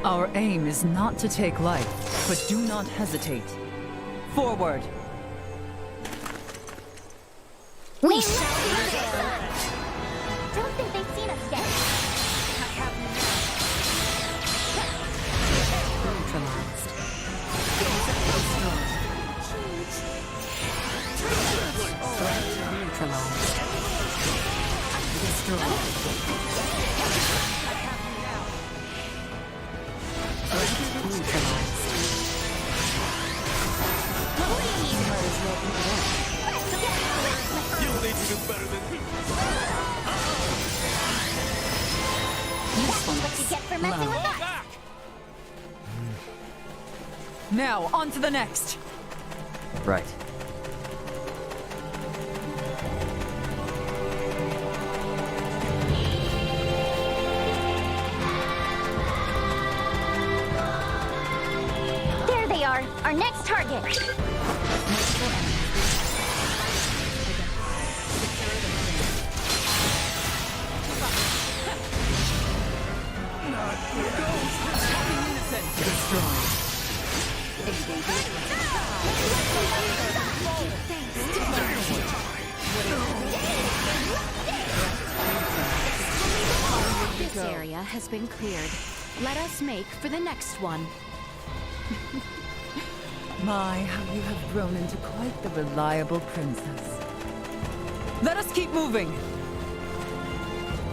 Our aim is not to take life, but do not hesitate. Forward! We shall be there. Don't think they've seen us yet. Neutralized. Neutralized. Destroyed. Neutralized. You'll need to do better than me. That's what you get for messing with us. Now, on to the next! Right. There they are, our next target. This area has been cleared. Let us make for the next one. My, how you have grown into quite the reliable princess. Let us keep moving!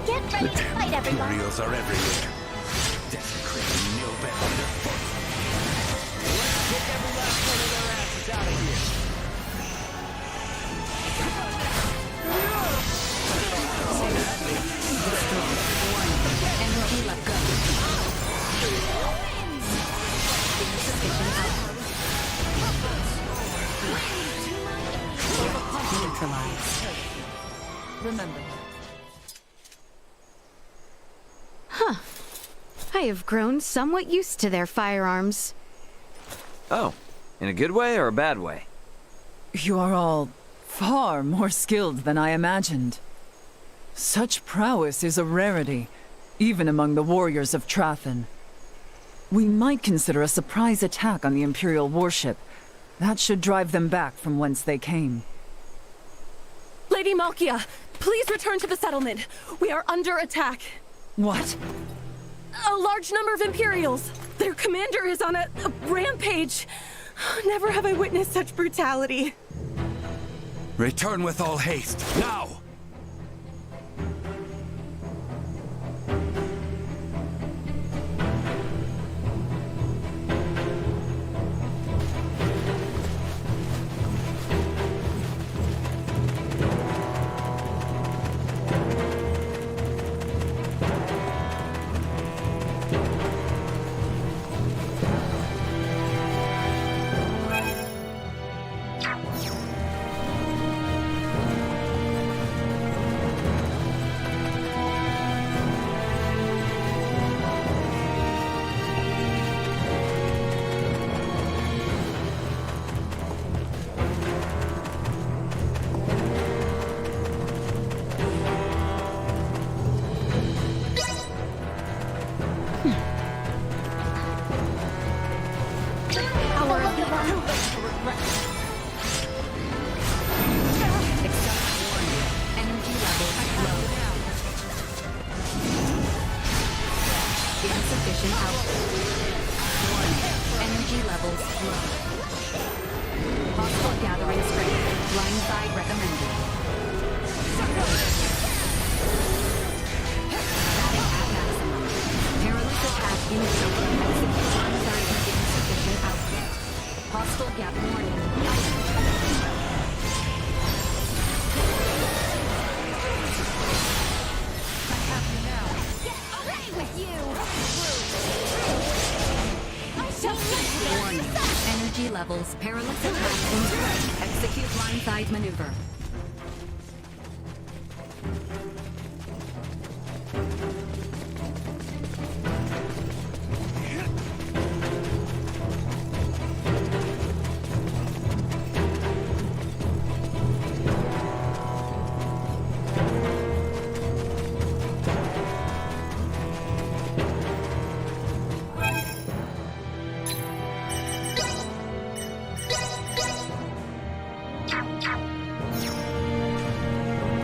Get ready to fight, everyone. Imperials are everywhere. Desecrating no better underfoot. Let's kick every last one of their asses out of here. Energy let go. Neutralized. Remember. Huh. I have grown somewhat used to their firearms. Oh, in a good way or a bad way? You are all far more skilled than I imagined. Such prowess is a rarity, even among the warriors of Trathen. We might consider a surprise attack on the Imperial warship, That should drive them back from whence they came. Lady Malkia, please return to the settlement. We are under attack. What? A large number of Imperials. Their commander is on a rampage. Never have I witnessed such brutality. Return with all haste, now! Insufficient output. Warning. Energy levels low. Hostile gathering strength. Blindside recommended. Static at maximum. Perilous attack initiated. Blindside with insufficient output. Hostile gap warning. Warning. Energy levels. Perilous attack incorrect. Execute blindside maneuver.